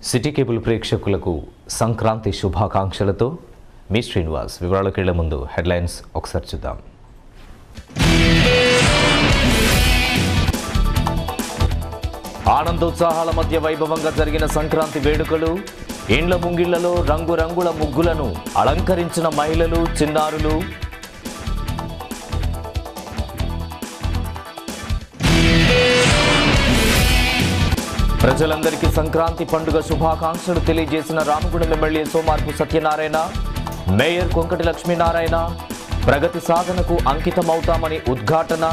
City cable ప్రేక్షకులకు సంక్రాంతి శుభాకాంక్షలతో మీ శ్రీనివాస్. వివరాలకు వెళ్లే ముందు హెడ్లైన్స్ ఒకసారి చూద్దాం. ఆనందోత్సాహాల మధ్య వైభవంగా జరిగిన సంక్రాంతి వేడుకలు. ఇండ్ల ముంగిళ్లలో రంగురంగుల ముగ్గులను అలంకరించిన మహిళలు, చిన్నారులు. ప్రజలందరికీ సంక్రాంతి పండుగ శుభాకాంక్షలు తెలియజేసిన రామగుండం ఎమ్మెల్యే సోమార్పు సత్యనారాయణ. మేయర్ కొంకటి లక్ష్మీనారాయణ ప్రగతి సాధనకు అంకితమవుతామని ఉద్ఘాటన.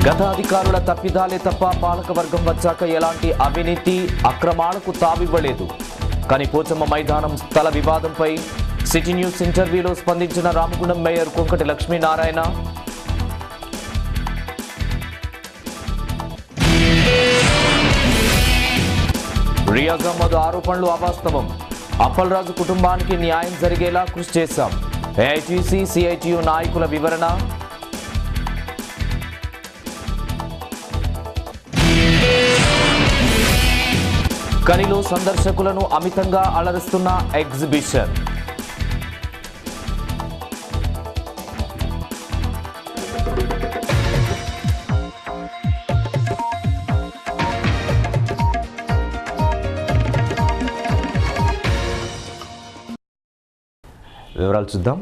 గత అధికారుల తప్పిదాలే తప్ప పాలకవర్గం వచ్చాక ఎలాంటి అవినీతి అక్రమాలకు తావివ్వలేదు. కానీ పోచమ్మ మైదానం స్థల వివాదంపై సిటీ న్యూస్ ఇంటర్వ్యూలో స్పందించిన రామగుండం మేయర్ కొంకటి లక్ష్మీనారాయణ. రియాజ్ అహ్మద్ ఆరోపణలు అవాస్తవం. అప్పలరాజు కుటుంబానికి న్యాయం జరిగేలా కృషి చేశాం. ఏఐటీసీ, సిఐటియు నాయకుల వివరణ. కనిలో సందర్శకులను అమితంగా అలరిస్తున్న ఎగ్జిబిషన్. వివరాలు చూద్దాం.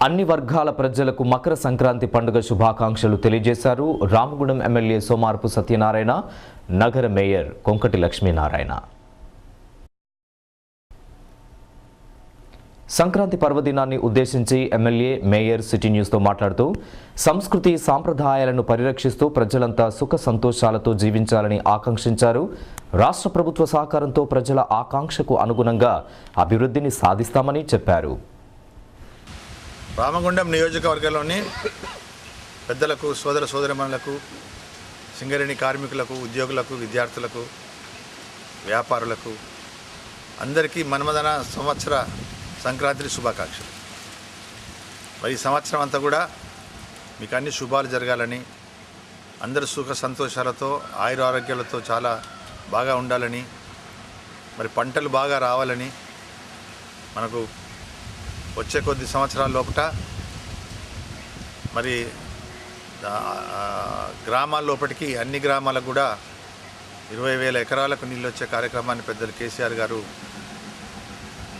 అన్ని వర్గాల ప్రజలకు మకర సంక్రాంతి పండుగ శుభాకాంక్షలు తెలియజేశారు రామగుండం ఎమ్మెల్యే సోమార్పు సత్యనారాయణ, నగర మేయర్ కొంకటి లక్ష్మీనారాయణ. సంక్రాంతి పర్వదినాన్ని ఉద్దేశించి ఎమ్మెల్యే, మేయర్ సిటీ న్యూస్తో మాట్లాడుతూ సంస్కృతి సాంప్రదాయాలను పరిరక్షిస్తూ ప్రజలంతా సుఖ సంతోషాలతో జీవించాలని ఆకాంక్షించారు. రాష్ట్ర ప్రభుత్వ సహకారంతో ప్రజల ఆకాంక్షకు అనుగుణంగా అభివృద్ధిని సాధిస్తామని చెప్పారు. రామగుండం నియోజకవర్గంలోని పెద్దలకు, సోదరమణులకు, సింగరేణి కార్మికులకు, ఉద్యోగులకు, విద్యార్థులకు, వ్యాపారులకు అందరికీ మన్మథన సంవత్సర సంక్రాంతి శుభాకాంక్షలు. మరి ఈ సంవత్సరం అంతా కూడా మీకు అన్ని శుభాలు జరగాలని, అందరూ సుఖ సంతోషాలతో ఆయుర ఆరోగ్యాలతో చాలా బాగా ఉండాలని, మరి పంటలు బాగా రావాలని, మనకు వచ్చే కొద్ది సంవత్సరాల లోపల మరి గ్రామాల లోపలికి అన్ని గ్రామాలకు కూడా 20,000 ఎకరాలకు నీళ్ళు వచ్చే కార్యక్రమాన్ని పెద్దలు కేసీఆర్ గారు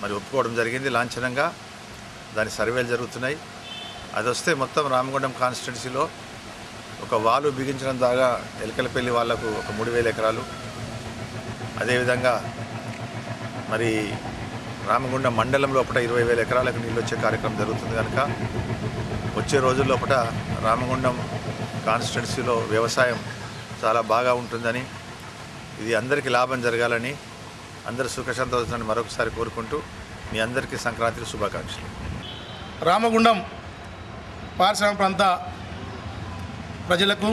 మరి ఒప్పుకోవడం జరిగింది. లాంఛనంగా దాని సర్వేలు జరుగుతున్నాయి. అది వస్తే మొత్తం రామగుండం కాన్స్టిట్యున్సీలో ఒక వాలు బిగించడం ద్వారా ఎలకలపల్లి వాళ్లకు ఒక 3,000 ఎకరాలు, అదేవిధంగా మరి రామగుండం మండలం లోపల 20,000 ఎకరాలకు నీళ్ళు వచ్చే కార్యక్రమం జరుగుతుంది. కనుక వచ్చే రోజుల లోపల రామగుండం కాన్స్టిట్యున్సీలో వ్యవసాయం చాలా బాగా ఉంటుందని, ఇది అందరికీ లాభం జరగాలని, అందరూ సుఖ సంతోషాన్ని మరొకసారి కోరుకుంటూ మీ అందరికీ సంక్రాంతి శుభాకాంక్షలు. రామగుండం పారిశ్రామిక ప్రాంత ప్రజలకు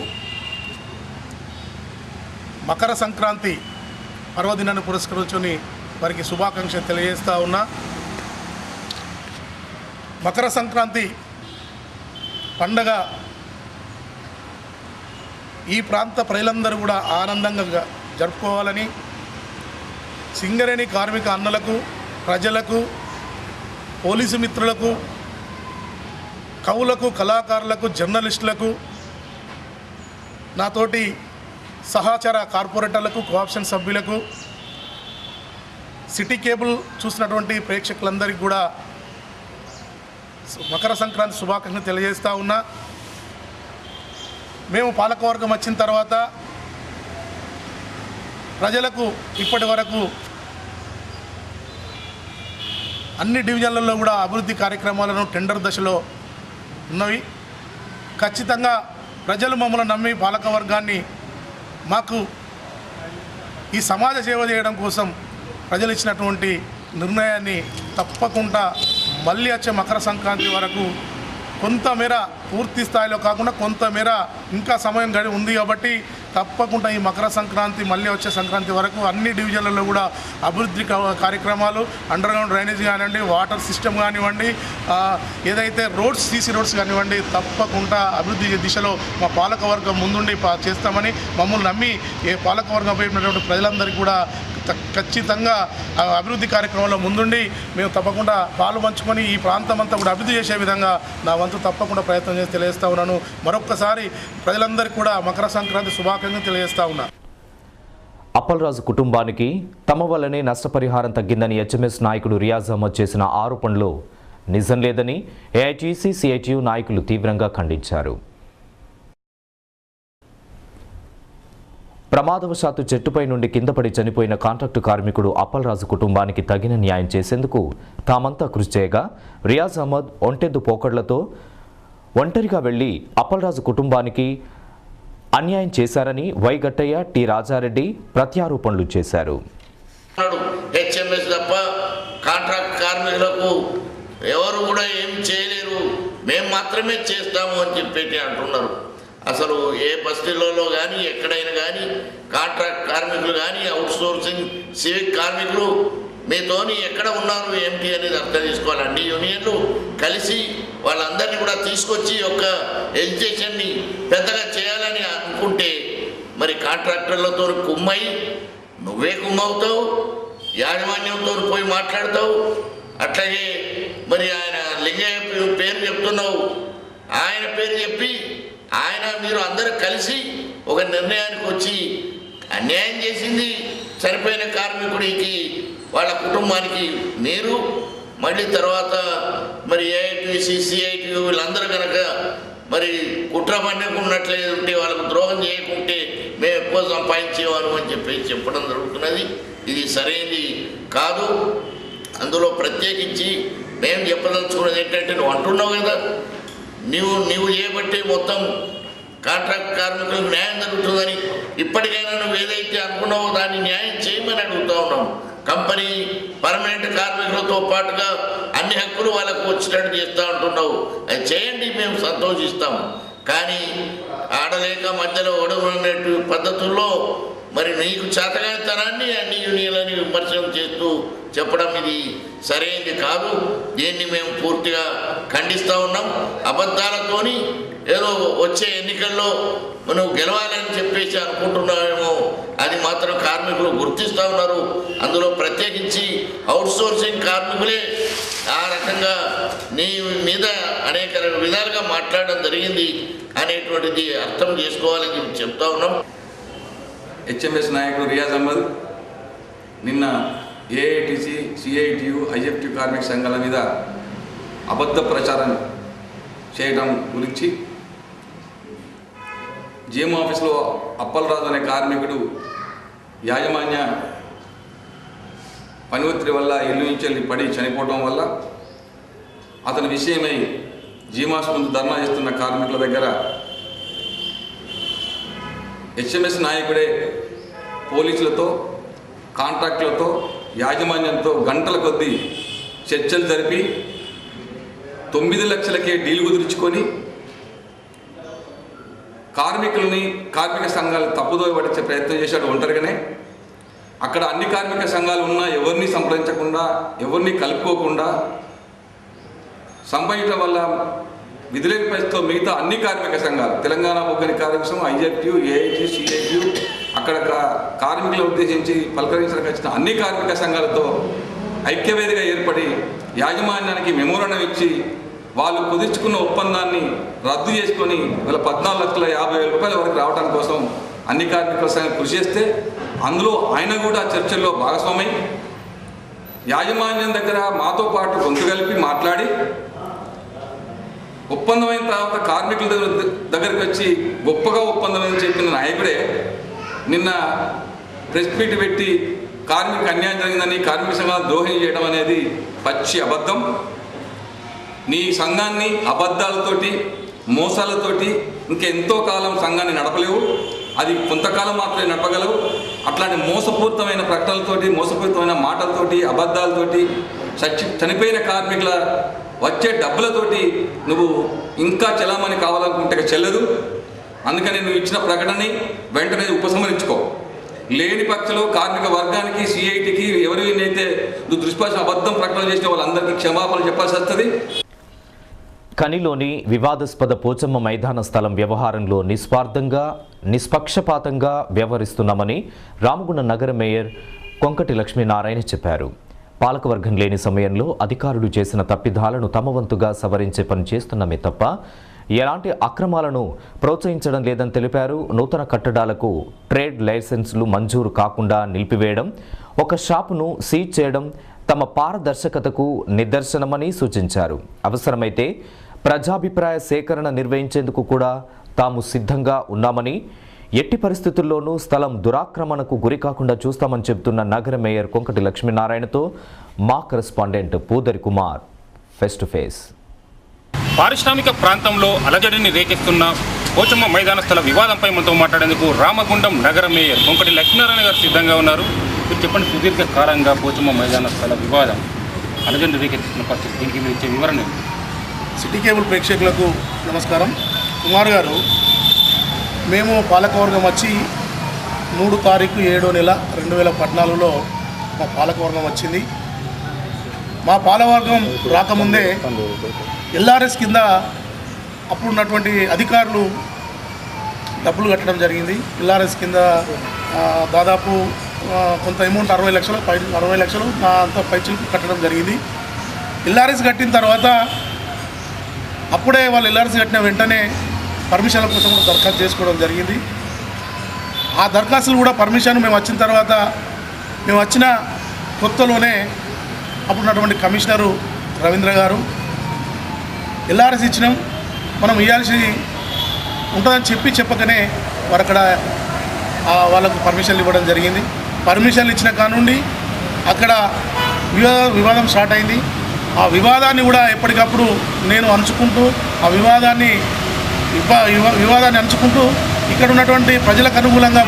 మకర సంక్రాంతి పర్వదినాన్ని పురస్కరించుకొని వారికి శుభాకాంక్షలు తెలియజేస్తూ ఉన్నా. మకర సంక్రాంతి పండగ ఈ ప్రాంత ప్రజలందరూ కూడా ఆనందంగా జరుపుకోవాలని, సింగరేణి కార్మిక అన్నలకు, ప్రజలకు, పోలీసు మిత్రులకు, కవులకు, కళాకారులకు, జర్నలిస్టులకు, నాతోటి సహచర కార్పొరేటర్లకు, కోఆప్షన్ సభ్యులకు, సిటీ కేబుల్ చూసినటువంటి ప్రేక్షకులందరికీ కూడా మకర సంక్రాంతి శుభాకాంక్షలు తెలియజేస్తూ ఉన్నా. మేము పాలకవర్గం వచ్చిన తర్వాత ప్రజలకు ఇప్పటి వరకు అన్ని డివిజన్లలో కూడా అభివృద్ధి కార్యక్రమాలను టెండర్ దశలో ఉన్నవి. ఖచ్చితంగా ప్రజలు మమ్మల్ని నమ్మి పాలకవర్గాన్ని మాకు ఈ సమాజ సేవ చేయడం కోసం ప్రజలు ఇచ్చినటువంటి నిర్ణయాన్ని తప్పకుండా మళ్ళీ వచ్చే మకర సంక్రాంతి వరకు కొంతమేర పూర్తి స్థాయిలో కాకుండా కొంతమేర ఇంకా సమయం ఉంది కాబట్టి తప్పకుండా ఈ మకర సంక్రాంతి మళ్ళీ వచ్చే సంక్రాంతి వరకు అన్ని డివిజన్లలో కూడా అభివృద్ధి కార్యక్రమాలు అండర్ గ్రౌండ్ డ్రైనేజ్ కానివ్వండి, వాటర్ సిస్టమ్ కానివ్వండి, ఏదైతే రోడ్స్ సీసీ రోడ్స్ కానివ్వండి, తప్పకుండా అభివృద్ధి దిశలో మా పాలకవర్గం ముందుండి చేస్తామని మమ్మల్ని నమ్మి ఏ పాలకవర్గం ఉన్నటువంటి ప్రజలందరికీ కూడా ఖచ్చితంగా అభివృద్ధి కార్యక్రమంలో ముందుండి మేము తప్పకుండా పాలు పంచుకొని ఈ ప్రాంతం అంతా కూడా అభివృద్ధి చేసే విధంగా నా వంతు తప్పకుండా ప్రయత్నం చేసి తెలియజేస్తా ఉన్నాను. మరొక్కసారి ప్రజలందరికీ కూడా మకర సంక్రాంతి శుభాకాంక్షలు తెలియజేస్తా ఉన్నా. అప్పలరాజు కుటుంబానికి తమ వల్లనే నష్టపరిహారం తగ్గిందని హెచ్ఎంఎస్ నాయకుడు రియాజ్ అహ్మద్ చేసిన ఆరోపణలో నిజం లేదని ఏఐటీసీ సిఐటియు నాయకులు తీవ్రంగా ఖండించారు. ప్రమాదవశాత్తు చెట్టుపై నుండి కిందపడి చనిపోయిన కాంట్రాక్టు కార్మికుడు అప్పలరాజు కుటుంబానికి తగిన న్యాయం చేసేందుకు తామంతా కృషి చేయగా రియాజ్ అహ్మద్ ఒంటెద్దు పోకడ్లతో ఒంటరిగా వెళ్లి అప్పలరాజు కుటుంబానికి అన్యాయం చేశారని వై గట్టయ్య, టి రాజారెడ్డి ప్రత్యారోపణలు చేశారు. హెచ్ఎంఎస్ తప్ప కాంట్రాక్ట్ కార్మికులకు ఎవరు కూడా ఏం చేయలేరు, మేము మాత్రమే చేస్తాము అని చెప్పేసి అంటున్నారు. అసలు ఏ బస్తీలలో కానీ ఎక్కడైనా కానీ కాంట్రాక్ట్ కార్మికులు కానీ అవుట్సోర్సింగ్ సివిక్ కార్మికులు మీతోని ఎక్కడ ఉన్నారు ఏమిటి అనేది అర్థం చేసుకోవాలి. అన్ని యూనియన్లు కలిసి వాళ్ళందరినీ కూడా తీసుకొచ్చి ఒక ఎడ్యుకేషన్ని పెద్దగా చేయాలని అనుకుంటే మరి కాంట్రాక్టర్లతో కుమ్మై నువ్వే కుమ్మవుతావు, యాజమాన్యంతో పోయి మాట్లాడతావు. అట్లాగే మరి ఆయన లింగయ్య పేరు చెప్తున్నావు, ఆయన పేరు చెప్పి ఆయన మీరు అందరూ కలిసి ఒక నిర్ణయానికి వచ్చి అన్యాయం చేసింది చనిపోయిన కార్మికుడికి వాళ్ళ కుటుంబానికి మీరు, మళ్ళీ తర్వాత మరి ఏఐటీసీ సిఐటియు వీళ్ళందరూ కనుక మరి కుట్ర పన్నకున్నట్లేదు ఉంటే వాళ్ళకు ద్రోహం చేయకుంటే మేము ఎక్కువ సంపాదించేవారు అని చెప్పడం జరుగుతున్నది. ఇది సరైనది కాదు. అందులో ప్రత్యేకించి మేము చెప్పదలుచుకున్నది ఏంటంటే నువ్వు అంటున్నావు కదా, నువ్వు చేయబట్టి మొత్తం కాంట్రాక్ట్ కార్మికులకు న్యాయం జరుగుతుందని. ఇప్పటికైనా నువ్వు ఏదైతే అనుకున్నావో దాన్ని న్యాయం చేయమని అడుగుతూ ఉన్నాం. కంపెనీ పర్మనెంట్ కార్మికులతో పాటుగా అన్ని హక్కులు వాళ్ళకు వచ్చినట్టు చేస్తూ ఉంటున్నావు, అది చేయండి, మేము సంతోషిస్తాం. కానీ ఆడలేక మధ్యలో ఒడవనట్టు పద్ధతుల్లో మరి నీకు చేతగానితనాన్ని అన్ని యూనియన్లని విమర్శనం చేస్తూ చెప్పడం ఇది సరైనది కాదు. దీన్ని మేము పూర్తిగా ఖండిస్తూ ఉన్నాం. అబద్ధాలతోని ఏదో వచ్చే ఎన్నికల్లో మనం గెలవాలని చెప్పేసి అనుకుంటున్నామేమో, అది మాత్రం కార్మికులు గుర్తిస్తూ ఉన్నారు. అందులో ప్రత్యేకించి అవుట్సోర్సింగ్ కార్మికులే ఆ రకంగా నీ మీద అనేక విధాలుగా మాట్లాడడం జరిగింది అనేటువంటిది అర్థం చేసుకోవాలని చెప్తా ఉన్నాం. హెచ్ఎంఎస్ నాయకుడు రియాజ్ అహ్మద్ నిన్న ఏఐటీసీ సిఐటియు ఐఎఫ్టి కార్మిక సంఘాల మీద అబద్ధ ప్రచారం చేయడం గురించి జిఎం ఆఫీస్లో అప్పలరాజు అనే కార్మికుడు యాజమాన్య పని ఒత్తిడి వల్ల ఇల్లు నుంచి పడి చనిపోవడం వల్ల అతని విషయమై జిఎం ముందు ధర్నా చేస్తున్న కార్మికుల దగ్గర హెచ్ఎంఎస్ నాయకుడే పోలీసులతో, కాంట్రాక్టులతో, యాజమాన్యంతో గంటల కొద్దీ చర్చలు జరిపి 9 లక్షలకే డీల్ కుదుర్చుకొని కార్మిక సంఘాలు తప్పుదోవ పట్టించే ప్రయత్నం చేశాడు ఒంటరిగానే. అక్కడ అన్ని కార్మిక సంఘాలు ఉన్నా ఎవరిని సంప్రదించకుండా, ఎవరిని కలుపుకోకుండా సంపాదించడం వల్ల విధులేని పరిస్థితిలో మిగతా అన్ని కార్మిక సంఘాలు, తెలంగాణ బొగ్గని కార్మిక సంఘం, ఐఎఫ్టియు, ఏఐటి, సిఐటియు, అక్కడ కార్మికులను ఉద్దేశించి పలకరించడానికి వచ్చిన అన్ని కార్మిక సంఘాలతో ఐక్యవేదిగా ఏర్పడి యాజమాన్యానికి మెమోరాండం ఇచ్చి వాళ్ళు కుదుర్చుకున్న ఒప్పందాన్ని రద్దు చేసుకొని వీళ్ళ 14,50,000 రూపాయల వరకు రావడానికి కోసం అన్ని కార్మికుల సంఘం కృషి చేస్తే అందులో ఆయన కూడా చర్చల్లో భాగస్వామై యాజమాన్యం దగ్గర మాతో పాటు గొంతు కలిపి మాట్లాడి ఒప్పందమైన తర్వాత కార్మికుల దగ్గరికి వచ్చి గొప్పగా ఒప్పందం అని చెప్పిన నాయకుడే నిన్న ప్రెస్ మీట్ పెట్టి కార్మిక అన్యాయం జరిగిందని కార్మిక సంఘాలు ద్రోహం చేయడం అనేది పచ్చి అబద్ధం. నీ సంఘాన్ని అబద్ధాలతోటి, మోసాలతోటి ఇంకెంతో కాలం సంఘాన్ని నడపలేవు. అది కొంతకాలం మాత్రమే నడపగలవు. అట్లాంటి మోసపూరితమైన ప్రకటనలతోటి, మోసపూరితమైన మాటలతోటి, అబద్ధాలతోటి చనిపోయిన కార్మికుల వచ్చే డబ్బులతోటి నువ్వు ఇంకా చలామణి కావాలనుకుంటే చెల్లదు. అందుకని నువ్వు ఇచ్చిన ప్రకటనని వెంటనే ఉపసంహరించుకో. లేని పక్షంలో కార్మిక వర్గానికి, సిఐటికి ఎవరైతే నువ్వు దుష్పాష అబద్ధం ప్రకటన చేసిన వాళ్ళందరికీ క్షమాపణ చెప్పాల్సి వస్తుంది. కనిలోని వివాదాస్పద పోచమ్మ మైదాన స్థలం వ్యవహారంలో నిస్వార్థంగా, నిష్పక్షపాతంగా వ్యవహరిస్తున్నామని రామగుండం నగర మేయర్ కొంకటి లక్ష్మీనారాయణ చెప్పారు. పాలకవర్గం లేని సమయంలో అధికారులు చేసిన తప్పిదాలను తమ వంతుగా సవరించే పని చేస్తున్నామే తప్ప ఎలాంటి అక్రమాలను ప్రోత్సహించడం లేదని తెలిపారు. నూతన కట్టడాలకు ట్రేడ్ లైసెన్సులు మంజూరు కాకుండా నిలిపివేయడం, ఒక షాపును సీజ్ చేయడం తమ పారదర్శకతకు నిదర్శనమని సూచించారు. అవసరమైతే ప్రజాభిప్రాయ సేకరణ నిర్వహించేందుకు కూడా తాము సిద్ధంగా ఉన్నామని, ఎట్టి పరిస్థితుల్లోనూ స్థలం దురాక్రమణకు గురికాకుండా చూస్తామని చెబుతున్న నగర మేయర్ కొంకటి లక్ష్మీనారాయణతో మా correspondent Pudari Kumar face to face. పారిశ్రామిక ప్రాంతంలో అలజడిని రేకెత్తున్న పోచమ్మ మైదాన స్థల వివాదంపై మనతో మాట్లాడేందుకు రామగుండం నగర మేయర్ కొంకటి లక్ష్మీనారాయణ గారు సిద్ధంగా ఉన్నారు. మీరు చెప్పండి, సుదీర్ఘ కాలంగా పోచమ్మ మైదాన స్థల వివాదం అలజడిని రేకెత్తుతున్న పరిస్థితి, దీనికి మీరు ఇచ్చే వివరణ? సిటీ కేబుల్ ప్రేక్షకులకు నమస్కారం. కుమార్ గారు, మేము పాలకవర్గం వచ్చి 3 తారీఖు 7వ నెల 2014లో మా పాలకవర్గం వచ్చింది. మా పాలకవర్గం రాకముందే ఎల్ఆర్ఎస్ కింద అప్పుడు ఉన్నటువంటి అధికారులు డబ్బులు కట్టడం జరిగింది. ఎల్ఆర్ఎస్ కింద దాదాపు కొంత అమౌంట్ 60 లక్షలు అంత పైచీలకు కట్టడం జరిగింది. ఎల్ఆర్ఎస్ కట్టిన తర్వాత అప్పుడే వాళ్ళు ఎల్ఆర్ఎస్ కట్టిన వెంటనే పర్మిషన్ల కోసం కూడా దరఖాస్తు చేసుకోవడం జరిగింది. ఆ దరఖాస్తులు కూడా పర్మిషన్ మేము వచ్చిన తర్వాత, మేము వచ్చిన కొత్తలోనే అప్పుడున్నటువంటి కమిషనరు రవీంద్ర గారు ఎల్ఆర్ఎస్ ఇచ్చినాం, మనం ఇవ్వాల్సి ఉంటుందని చెప్పకనే వారు అక్కడ వాళ్ళకు పర్మిషన్లు ఇవ్వడం జరిగింది. పర్మిషన్లు ఇచ్చిన కానుండి అక్కడ వివాదం స్టార్ట్ అయింది. ఆ వివాదాన్ని కూడా ఎప్పటికప్పుడు నేను అంచుకుంటూ వివాదాన్ని అంచుకుంటూ ఇక్కడ ఉన్నటువంటి ప్రజలకు అనుకూలంగా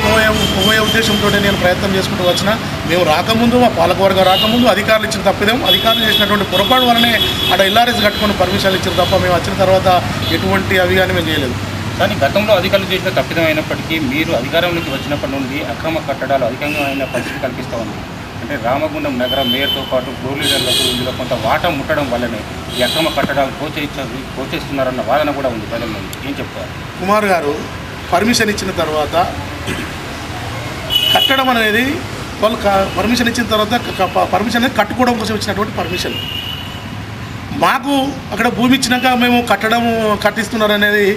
పోయే ఉద్దేశంతో నేను ప్రయత్నం చేసుకుంటూ వచ్చిన. మేము రాకముందు, మా పాలకవర్గం రాకముందు అధికారులు ఇచ్చిన తప్పిదేం, అధికారులు చేసినటువంటి పొరపాటు వల్లనే అక్కడ ఎల్ఆర్ఎస్ కట్టుకొని పర్మిషన్లు ఇచ్చారు తప్ప మేము వచ్చిన తర్వాత ఎటువంటి అవి కానీ మేము చేయలేదు. కానీ గతంలో అధికారులు చేసిన తప్పిదం అయినప్పటికీ మీరు అధికారంలోకి వచ్చినప్పటి నుండి అక్రమ కట్టడాలు అధికంగా అయిన పరిస్థితి కల్పిస్తూ ఉంది. అంటే రామగుండం నగర మేయర్తో పాటు ఫ్లోర్ లీడర్లకు ఇందులో కొంత వాటా ముట్టడం వల్లనే ఈ అక్రమ కట్టడాలు ప్రోత్సహిస్తున్నారన్న వాదన కూడా ఉంది ప్రజల నుండి. ఏం చెప్తారు? కుమార్ గారు, పర్మిషన్ ఇచ్చిన తర్వాత కట్టడం అనేది వాళ్ళు పర్మిషన్ ఇచ్చిన తర్వాత పర్మిషన్ అనేది కట్టుకోవడం కోసం ఇచ్చినటువంటి పర్మిషన్. మాకు అక్కడ భూమి ఇచ్చినాక మేము కట్టిస్తున్నారు అనేది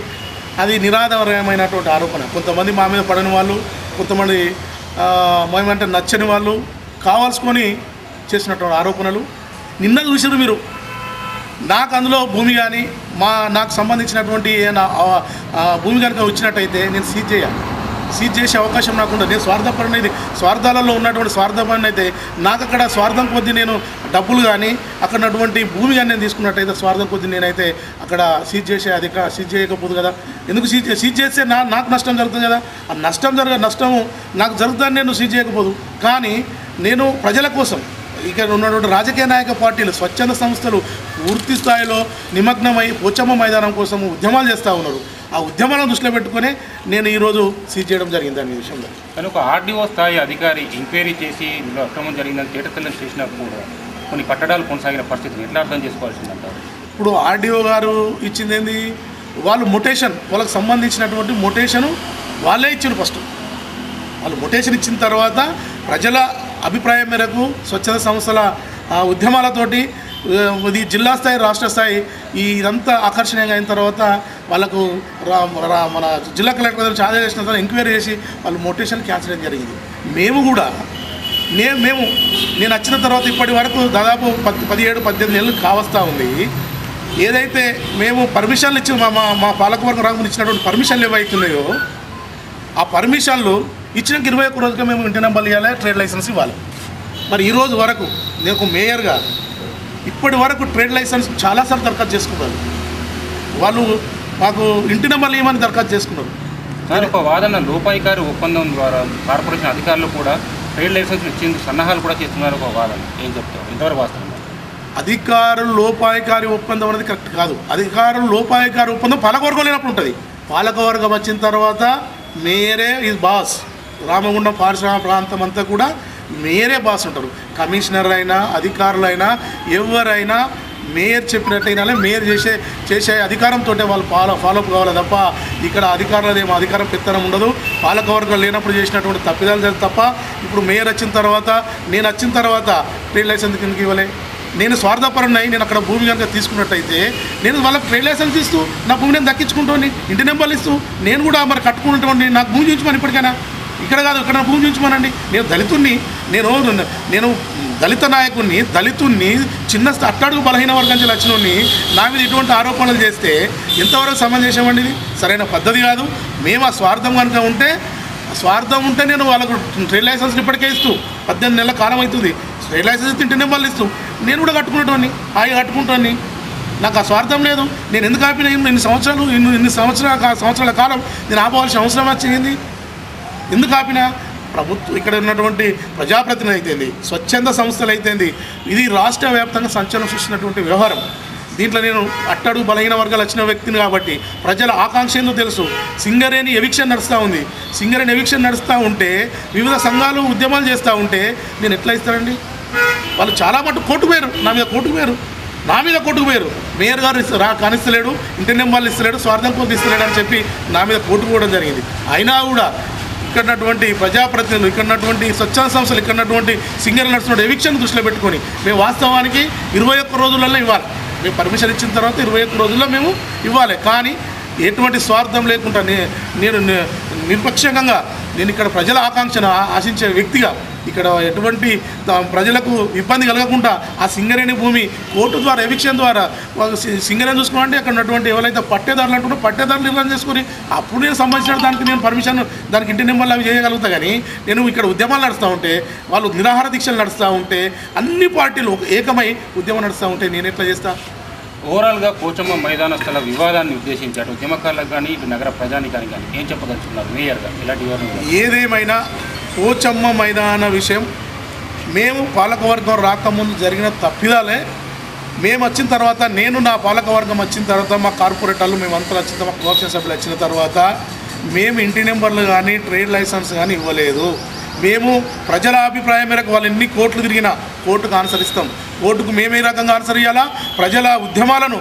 అది నిరాధారమైనటువంటి ఆరోపణ. కొంతమంది మా మీద పడని వాళ్ళు, కొంతమంది మేమంటే నచ్చని వాళ్ళు కావాల్సుకొని చేసినటువంటి ఆరోపణలు. నిన్న చూసారు మీరు, నాకు అందులో భూమి కానీ నాకు సంబంధించినటువంటి భూమి కనుక వచ్చినట్టయితే నేను సీజ్ చేసే అవకాశం నాకుండా. నేను స్వార్థపడినది, స్వార్థాలలో ఉన్నటువంటి స్వార్థపడిన అయితే నాకు అక్కడ స్వార్థం కొద్దీ నేను డబ్బులు కానీ అక్కడ ఉన్నటువంటి భూమి కానీ నేను తీసుకున్నట్టయితే స్వార్థం కొద్దీ నేనైతే అక్కడ సీజ్ చేయకపోదు కదా. ఎందుకు సీజ్ చేస్తే నాకు నష్టం జరుగుతుంది కదా. ఆ నష్టము నాకు జరుగుతుందని నేను సీజ్ చేయకపోదు. కానీ నేను ప్రజల కోసం, ఇక్కడ ఉన్నటువంటి రాజకీయ నాయక పార్టీలు, స్వచ్ఛంద సంస్థలు పూర్తి స్థాయిలో నిమగ్నమై పోచమ్మ మైదానం కోసం ఉద్యమాలు చేస్తూ ఉన్నారు. ఆ ఉద్యమాలను దృష్టిలో పెట్టుకునే నేను ఈరోజు సీజ్ చేయడం జరిగింది దాని విషయంలో. కానీ ఒక ఆర్డీఓ స్థాయి అధికారి ఎంక్వైరీ చేసి ఇందులో అక్రమం జరిగిందని తేటతెల్లం చేసినప్పుడు కొన్ని కట్టడాలు కొనసాగిన పరిస్థితిని ఎట్లా అర్థం చేసుకోవాల్సిందంటారు? ఇప్పుడు ఆర్డీఓ గారు ఇచ్చింది ఏంది, వాళ్ళు వాళ్ళకి సంబంధించినటువంటి మొటేషను వాళ్ళే ఇచ్చారు. ఫస్ట్ వాళ్ళు మొటేషన్ ఇచ్చిన తర్వాత ప్రజల అభిప్రాయం మేరకు స్వచ్ఛంద సంస్థల ఉద్యమాలతోటి ఇది జిల్లా స్థాయి, రాష్ట్ర స్థాయి ఇదంతా ఆకర్షణీయంగా అయిన తర్వాత వాళ్ళకు మన జిల్లా కలెక్టర్ దగ్గర ఆదేశం చేసిన తర్వాత ఎంక్వైరీ చేసి వాళ్ళు మోటివేషన్ క్యాన్సిల్ చేయడం జరిగింది. మేము కూడా నేను వచ్చిన తర్వాత ఇప్పటి వరకు దాదాపు 17-18 నెలలు కావస్తూ ఉంది. ఏదైతే మేము పర్మిషన్లు ఇచ్చిన మా పాలకవర్గం రాకుండా ఇచ్చినటువంటి పర్మిషన్లు ఏవైతున్నాయో ఆ పర్మిషన్లు ఇచ్చినాక 21 రోజుగా మేము ఇంటి నెంబర్లు ఇవ్వాలి, ట్రేడ్ లైసెన్స్ ఇవ్వాలి. మరి ఈరోజు వరకు నేను ఒక మేయర్గా ఇప్పటి వరకు ట్రేడ్ లైసెన్స్ చాలాసార్లు దరఖాస్తు చేసుకున్నారు. వాళ్ళు మాకు ఇంటి నెంబర్లు ఇవ్వమని దరఖాస్తు చేసుకున్నారు. కానీ ఒక వాదన, లోపాయికారి ఒప్పందం ద్వారా కార్పొరేషన్ అధికారులు కూడా ట్రేడ్ లైసెన్స్లు ఇచ్చేందుకు సన్నాహాలు కూడా చేస్తున్నారు ఒక వాదన. ఏం చెప్తారు, ఇంతవరకు వాస్తవం? అధికారులు లోపాయికారి ఒప్పందం అనేది కరెక్ట్ కాదు. అధికారులు లోపాయికారి ఒప్పందం పాలకవర్గం లేనప్పుడు ఉంటుంది. పాలకవర్గం వచ్చిన తర్వాత మేయరే ఈజ్ బాస్. రామగుండం పారిశ్రామిక ప్రాంతం అంతా కూడా మేయరే బాస్ ఉంటారు. కమిషనర్ అయినా అధికారులైనా ఎవరైనా మేయర్ చెప్పినట్టయినా మేయర్ చేసే అధికారంతో వాళ్ళు ఫాలోఅప్ కావాలి తప్ప ఇక్కడ అధికారులది ఏమో అధికారం పెత్తనం ఉండదు. పాలకవర్గం లేనప్పుడు చేసినటువంటి తప్పిదాలు తప్ప ఇప్పుడు మేయర్ వచ్చిన తర్వాత నేను వచ్చిన తర్వాత ట్రేడ్ లైసెన్స్ కిందకి ఇవ్వలే. నేను స్వార్థపరున్నాయి. నేను అక్కడ భూమి కనుక తీసుకున్నట్టయితే నేను వాళ్ళకి ట్రేడ్ లైసెన్స్ ఇస్తూ నా భూమి నేను దక్కించుకుంటాను, ఇంటి నెంబర్లు ఇస్తూ నేను కూడా మరి కట్టుకుంటాను. నాకు భూమి చూపించమని ఇప్పటికైనా ఇక్కడ కాదు ఇక్కడ భూమి చూపించమనండి. నేను దళితుణ్ణి, నేను దళిత నాయకుడిని, దళితుణ్ణి, చిన్న అట్టడుగు బలహీన వర్గం నుంచి వచ్చినోడిని నా మీద ఇటువంటి ఆరోపణలు చేస్తే ఎంతవరకు సమంజసమండి? ఇది సరైన పద్ధతి కాదు. మేము ఆ స్వార్థం కనుక ఉంటే నేను వాళ్ళకు ట్రేడ్ లైసెన్స్ ఇప్పటికే ఇస్తూ 18 నెలల కాలం అవుతుంది. ట్రేడ్ లైసెన్స్ ఇస్తే ఇంటి నెంబర్లు ఇస్తూ నేను కూడా కట్టుకునేటోని, హాయిగా కట్టుకుంటాను. నాకు ఆ స్వార్థం లేదు. నేను ఎందుకు ఆపిన ఇన్ని సంవత్సరాల కాలం నేను ఆపవలసిన అవసరం వచ్చింది. ఎందుకు ఆపినా? ప్రభుత్వం ఇక్కడ ఉన్నటువంటి ప్రజాప్రతినిధి అయితేంది, స్వచ్ఛంద సంస్థలు అయితేంది, ఇది రాష్ట్ర వ్యాప్తంగా సంచలనం సృష్టించినటువంటి వ్యవహారం. దీంట్లో నేను అట్టడుగు బలహీన వర్గాలు వచ్చిన వ్యక్తిని కాబట్టి ప్రజల ఆకాంక్ష ఏందో తెలుసు. సింగరేణి ఎవిక్షన్ నడుస్తూ ఉంది. సింగరేణి ఎవిక్షన్ నడుస్తూ ఉంటే వివిధ సంఘాలు ఉద్యమాలు చేస్తూ ఉంటే నేను ఎట్లా ఇస్తానండి? వాళ్ళు చాలా మటు కోర్టుకు పోయారు, నా మీద కోర్టుకు పోయారు. మేయర్ గారు కానిస్తలేడు, ఇంటి నెంబర్లు ఇస్తలేడు, స్వార్థం కోసం ఇస్తలేడు అని చెప్పి నా మీద కోర్టుకు పోవడం జరిగింది. అయినా కూడా ఇక్కడ ఉన్నటువంటి ప్రజాప్రతినిధులు, ఇక్కడ ఉన్నటువంటి స్వచ్ఛంద సంస్థలు, ఇక్కడ ఉన్నటువంటి సింగర్ నడుస్తున్న ఎవిక్షన్ దృష్టిలో పెట్టుకొని మేము వాస్తవానికి 21 రోజులలో ఇవ్వాలి. మేము పర్మిషన్ ఇచ్చిన తర్వాత 21 రోజుల్లో మేము ఇవ్వాలి. కానీ ఎటువంటి స్వార్థం లేకుండా నేను నిష్పక్షంగా నేను ఇక్కడ ప్రజల ఆకాంక్షను ఆశించే వ్యక్తిగా ఇక్కడ ఎటువంటి ప్రజలకు ఇబ్బంది కలగకుండా ఆ సింగరేణి భూమి కోర్టు ద్వారా ఎవిక్షన్ ద్వారా సింగరేణి చూసుకోవాలంటే అక్కడ ఉన్నటువంటి ఎవరైతే పట్టేదారులు అంటున్నారో పట్టేదారులు నిర్ణయం చేసుకొని అప్పుడు నేను సంబంధించిన దానికి నేను పర్మిషన్ దానికి ఇంటి నెంబర్లు అవి చేయగలుగుతా. కానీ నేను ఇక్కడ ఉద్యమాలు నడుస్తూ ఉంటే, వాళ్ళు నిరాహార దీక్షలు నడుస్తూ ఉంటే, అన్ని పార్టీలు ఏకమై ఉద్యమం నడుస్తూ ఉంటే నేను ఎట్లా చేస్తా? ఓవరాల్గా పోచమ్మ మైదాన స్థల వివాదాన్ని ఉద్దేశించి అటు ఉద్యమకారులకు కానీ ఇటు నగర ప్రజానికానికి కానీ ఏం చెప్పదలుచుకున్నారు మేయర్గా? ఇలాంటి వివరణ ఏదేమైనా పోచమ్మ మైదాన విషయం మేము పాలకవర్గం రాకముందు జరిగిన తప్పిదాలే. మేము వచ్చిన తర్వాత, నేను నా పాలకవర్గం వచ్చిన తర్వాత, మా కార్పొరేటర్లు మేమంతా వచ్చిన తర్వాత, మా కోఆప్షన్ సభ్యులు వచ్చిన తర్వాత మేము ఇంటి నెంబర్లు కానీ ట్రేడ్ లైసెన్స్ కానీ ఇవ్వలేదు. మేము ప్రజల అభిప్రాయం మేరకు వాళ్ళు ఎన్ని కోర్టులు తిరిగినా కోర్టుకు అనుసరిస్తాం. కోర్టుకు మేమే రకంగా ఆన్సర్ ఇవ్వాలా? ప్రజల ఉద్యమాలను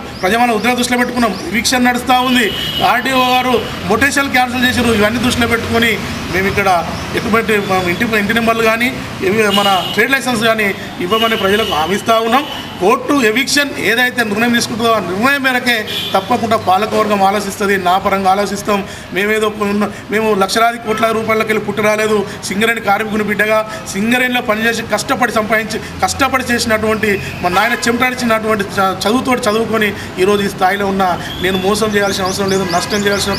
దృష్టిలో పెట్టుకున్నాం. ఎవిక్షన్ నడుస్తూ ఉంది, ఆర్డీఓ గారు మొటేషన్లు క్యాన్సిల్ చేశారు. ఇవన్నీ దృష్టిలో పెట్టుకొని మేము ఇక్కడ ఎటువంటి ఇంటి నెంబర్లు కానీ మన ట్రేడ్ లైసెన్స్ కానీ ఇవ్వమని ప్రజలకు హామీస్తూ ఉన్నాం. కోర్టు ఎవిక్షన్ ఏదైతే నిర్ణయం తీసుకుంటుందో ఆ నిర్ణయం మేరకే తప్పకుండా పాలకవర్గం ఆలోచిస్తుంది. నా పరంగా ఆలోచిస్తాం. మేము లక్షలాది కోట్ల రూపాయలకి వెళ్ళి పుట్టి రాలేదు. సింగరేణి కార్మికుని బిడ్డగా సింగరేణిలో పనిచేసి కష్టపడి చేసినటువంటి మా నాయన చెమటాడిచ్చినటువంటి చదువుకొని ఈరోజు ఈ స్థాయిలో ఉన్న నేను మోసం చేయాల్సిన అవసరం లేదు, నష్టం చేయాల్సిన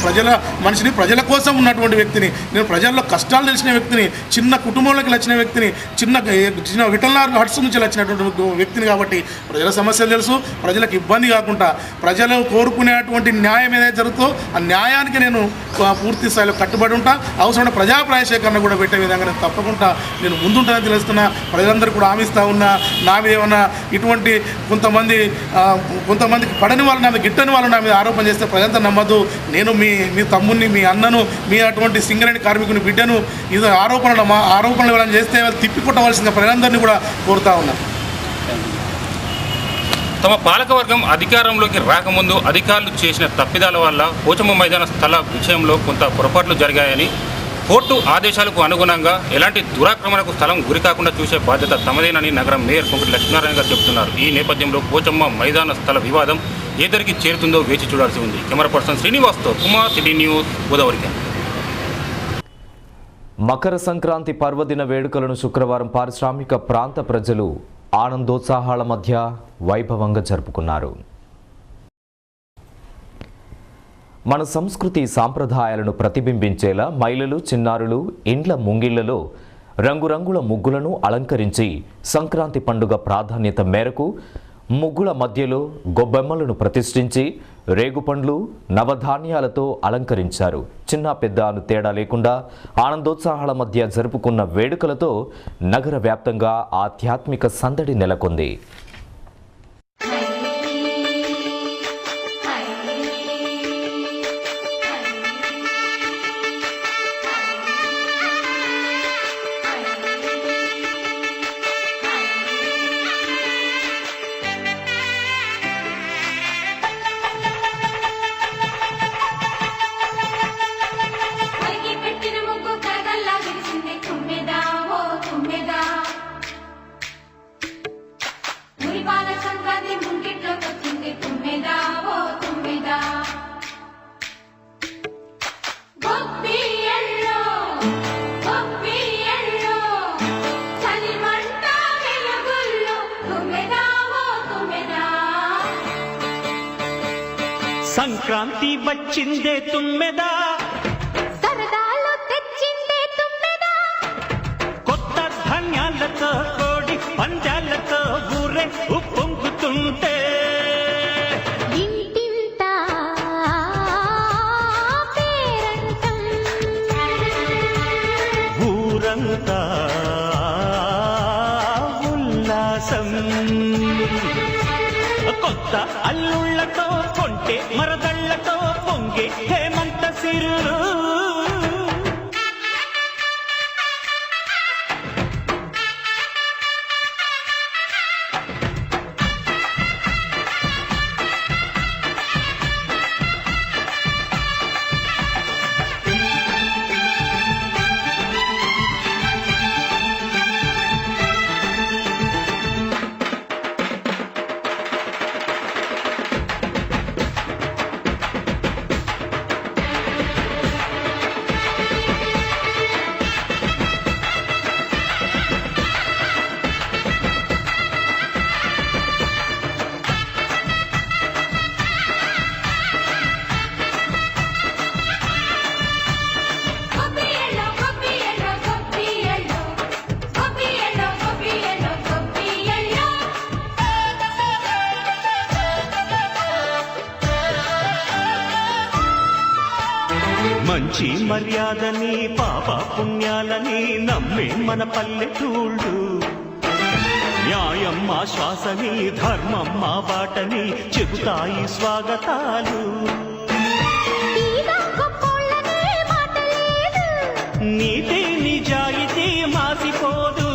మనిషిని, ప్రజల కోసం ఉన్నటువంటి వ్యక్తిని, నేను ప్రజల్లో కష్టాలు తెలిసిన వ్యక్తిని, చిన్న కుటుంబంలోకి వచ్చిన వ్యక్తిని, చిన్న విటల్నార్ హట్స్ నుంచి వచ్చినటువంటి వ్యక్తిని కాబట్టి ప్రజల సమస్యలు తెలుసు. ప్రజలకు ఇబ్బంది కాకుండా ప్రజలు కోరుకునేటువంటి న్యాయం ఏదైతే జరుగుతుందో ఆ న్యాయానికి నేను పూర్తి స్థాయిలో కట్టుబడి ఉంటా. అవసరమైన ప్రజాప్రాయ సేకరణ కూడా పెట్టే విధంగా నేను తప్పకుండా నేను ముందుంటానని తెలుస్తున్నా. ప్రజలందరూ కూడా హామీస్తూ ఉన్నా. నా మీద ఏమన్నా ఇటువంటి కొంతమందికి పడని వాళ్ళు నా మీద గిట్టని వాళ్ళు నా మీద ఆరోపణ చేస్తే ప్రజలంతా నమ్మద్దు. నేను మీ తమ్ముడిని, మీ అన్నను, మీ అటువంటి సింగరేణి కార్మికుని బిడ్డను ఇది ఆరోపణలు ఎవరైనా చేస్తే వాళ్ళు తిప్పికొట్టవలసిన ప్రజలందరినీ కూడా కోరుతా ఉన్నాను. తమ పాలకవర్గం అధికారంలోకి రాకముందు అధికారులు చేసిన తప్పిదాల వల్ల పోచమ్మ మైదాన స్థల విషయంలో కొంత పొరపాట్లు జరిగాయని, కోర్టు ఆదేశాలకు అనుగుణంగా ఎలాంటి దురాక్రమణకు స్థలం గురికాకుండా చూసే బాధ్యత తమదేనని నగరం మేయర్ కొంకటి లక్ష్మీనారాయణ గారు చెబుతున్నారు. ఈ నేపథ్యంలో పోచమ్మ మైదాన స్థల వివాదం ఏ ధరికి చేరుతుందో వేచి చూడాల్సి ఉంది. కెమెరా పర్సన్ శ్రీనివాస్తో కుమార్, సిటీ న్యూస్, గోదావరి. మకర సంక్రాంతి పర్వదిన వేడుకలను శుక్రవారం పారిశ్రామిక ప్రాంత ప్రజలు ఆనందోత్సాహాల మధ్య వైభవంగా జరుపుకున్నారు. మన సంస్కృతి సాంప్రదాయాలను ప్రతిబింబించేలా మహిళలు, చిన్నారులు ఇండ్ల ముంగిళ్లలో రంగురంగుల ముగ్గులను అలంకరించి సంక్రాంతి పండుగ ప్రాధాన్యత మేరకు ముగ్గుల మధ్యలో గొబ్బెమ్మలను ప్రతిష్ఠించి రేగుపండ్లు, నవధాన్యాలతో అలంకరించారు. చిన్న పెద్ద అను తేడా లేకుండా ఆనందోత్సాహాల మధ్య జరుపుకున్న వేడుకలతో నగర వ్యాప్తంగా ఆధ్యాత్మిక సందడి నెలకొంది. సంక్రాంతి వచ్చిందే తుమ్మెదా, సరదాలు తెచ్చిందే తుమ్మెదా, కొత్త ధాన్యాలతో కోడి పంజాలతో ఊరే ఉప్పొంగుతుంటే ఇంటింత పేరంటం, ఊరంతా ఉల్లాసం. కొత్త అల్లుళ్ళతో కొంటే మరదళ్లతో పొంగే హేమంత సిరులు. గొబ్బియలో గొబ్బియలో గొబ్బియలో, గొబ్బియలో గొబ్బియలో గొబ్బియలో. మంచి మర్యాదని పాప పుణ్యాలని నమ్మే మన పల్లెటూళ్ళు, న్యాయం మా శ్వాసని ధర్మం మా బాటని చెబుతాయి స్వాగతాలు. తీరా గొప్పోళ్ళనే మాట లేదు, నీతి నిజాయితీ మాసిపోదు,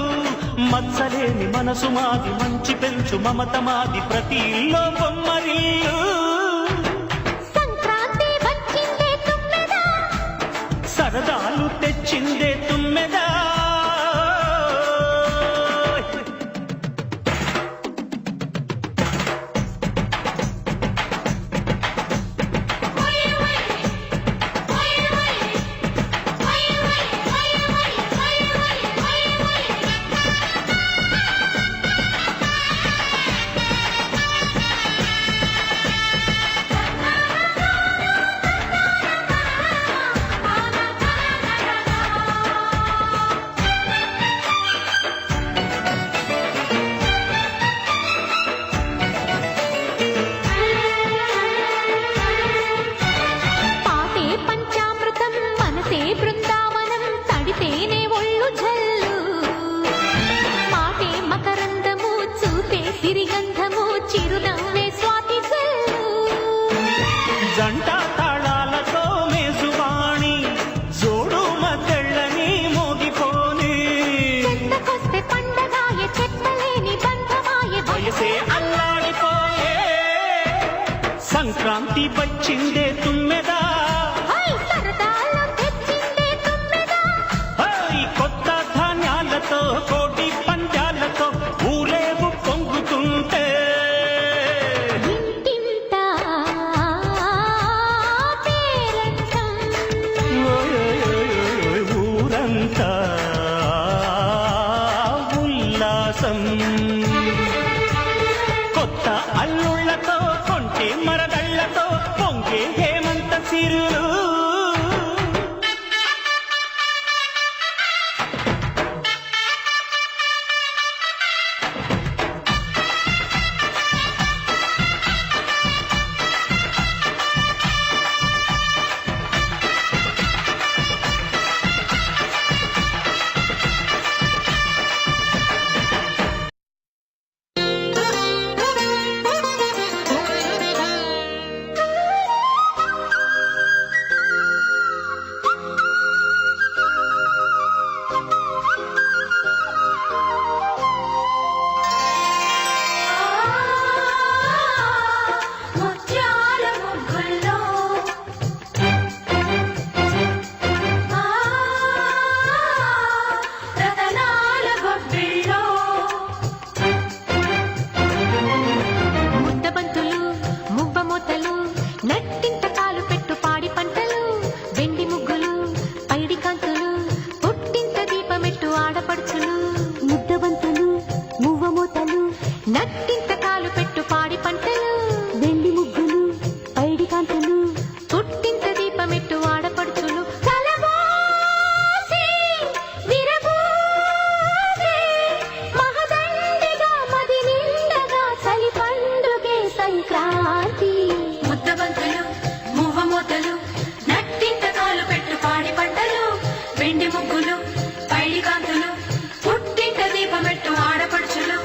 మత్సలేని మనసు మాది, మంచి పెంచు మమత మాది, ప్రతి ఇల్లో బొమ్మరిల్లు. సంక్రాంతి వచ్చిందే తుమ్మెదా, సరదాలు తెచ్చిందే తుమ్మెదా. పాటే పంచామృతం మనసే బృందావనం, తడితేనే ఒళ్ళు జల్లు, మాటే మకరందము చూపే సిరిగంధము, చిరునవ్వే స్వాతి జల్లు. జంట తాళాలతో మేజువాణి జోడు మద్దళ్ళని మోగిపోని, చెత్తకొస్తే పండగాయ చెత్తలేని బంధమాయ, వయసే అల్లాడిపోయే. సంక్రాంతి వచ్చిందే తుమ్మెదా, హై సరదాలు తెచ్చిందే తుమ్మెదా, హై కొత్త ధాన్యాలతో కోటి పంజాలతో ఊరేగు పొంగుతుంటే ఇంటింత పేరంటం, ఊరంతా ఉల్లాసం. కొత్త అల్లుళ్ళతో కొంటే మరదళ్లతో పొంగే హేమంత సంక్రాంతి. ముద్దబంతులు మువ్వమూతలు నట్టింట కాలు పెట్టు పాడి పంటలు వెండి ముగ్గులు పైడి కాంతులు పుట్టింట దీపమెట్టు ఆడపడుచులు.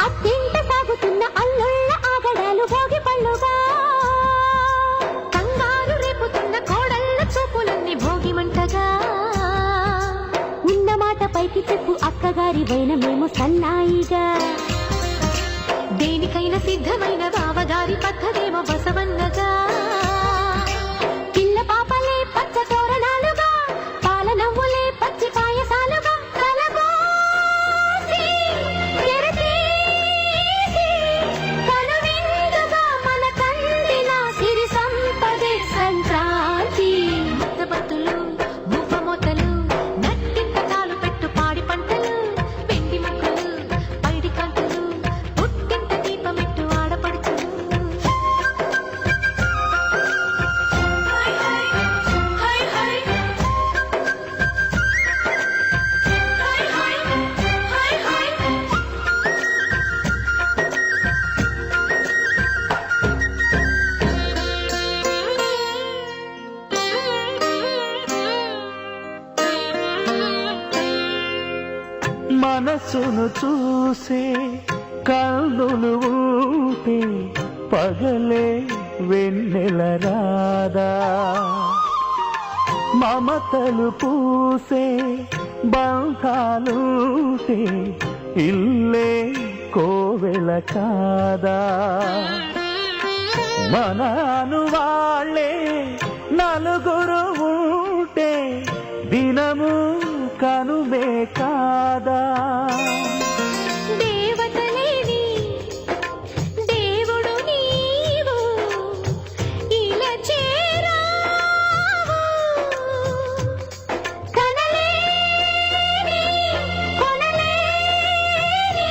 అత్తింట సాగుతున్న అల్లుళ్ళ ఆగడాలు భోగి పళ్ళుగా, కంగారు రేపుతున్న కోడళ్ళ చూపులన్నీ భోగి మంటగా. ఉన్న మాట పైకి చెప్పు అక్కగారి వైన మేము సన్నాయిగా, దేనికైనా సిద్ధమైన బావగారి పద్ధతేమో బసవన్నగా. పిల్ల పాపలే పచ్చ తోరణాలుగా, పాల నవ్వులే పచ్చి పాయసాలుగా, కలబోసి తెరతీసి కనువిందుగా మన కందిన సిరి సంపదే సంక్రాంతి. ముద్దబత్తులు మువ్వమూతలు నట్టింట కాలు పెట్టు పాడి పంటలు వెండి ముగ్గులు పైడి కంతులు పుట్టింట దీపమెట్టు ఆడపడుచులు. High high high high high high. మనసును చూసే కన్నులు ఊటే పగలే వెన్నెల రాదా, మమతలు పూసే బంధాలుంటే ఇల్లే కోవెల కాదా. మనను వాళ్ళే నలుగురు ఉంటే దినము కనుమే కాదా. దేవతలేని దేవుడు నీవు ఇలా చేరావు, కనలేని కొనలేని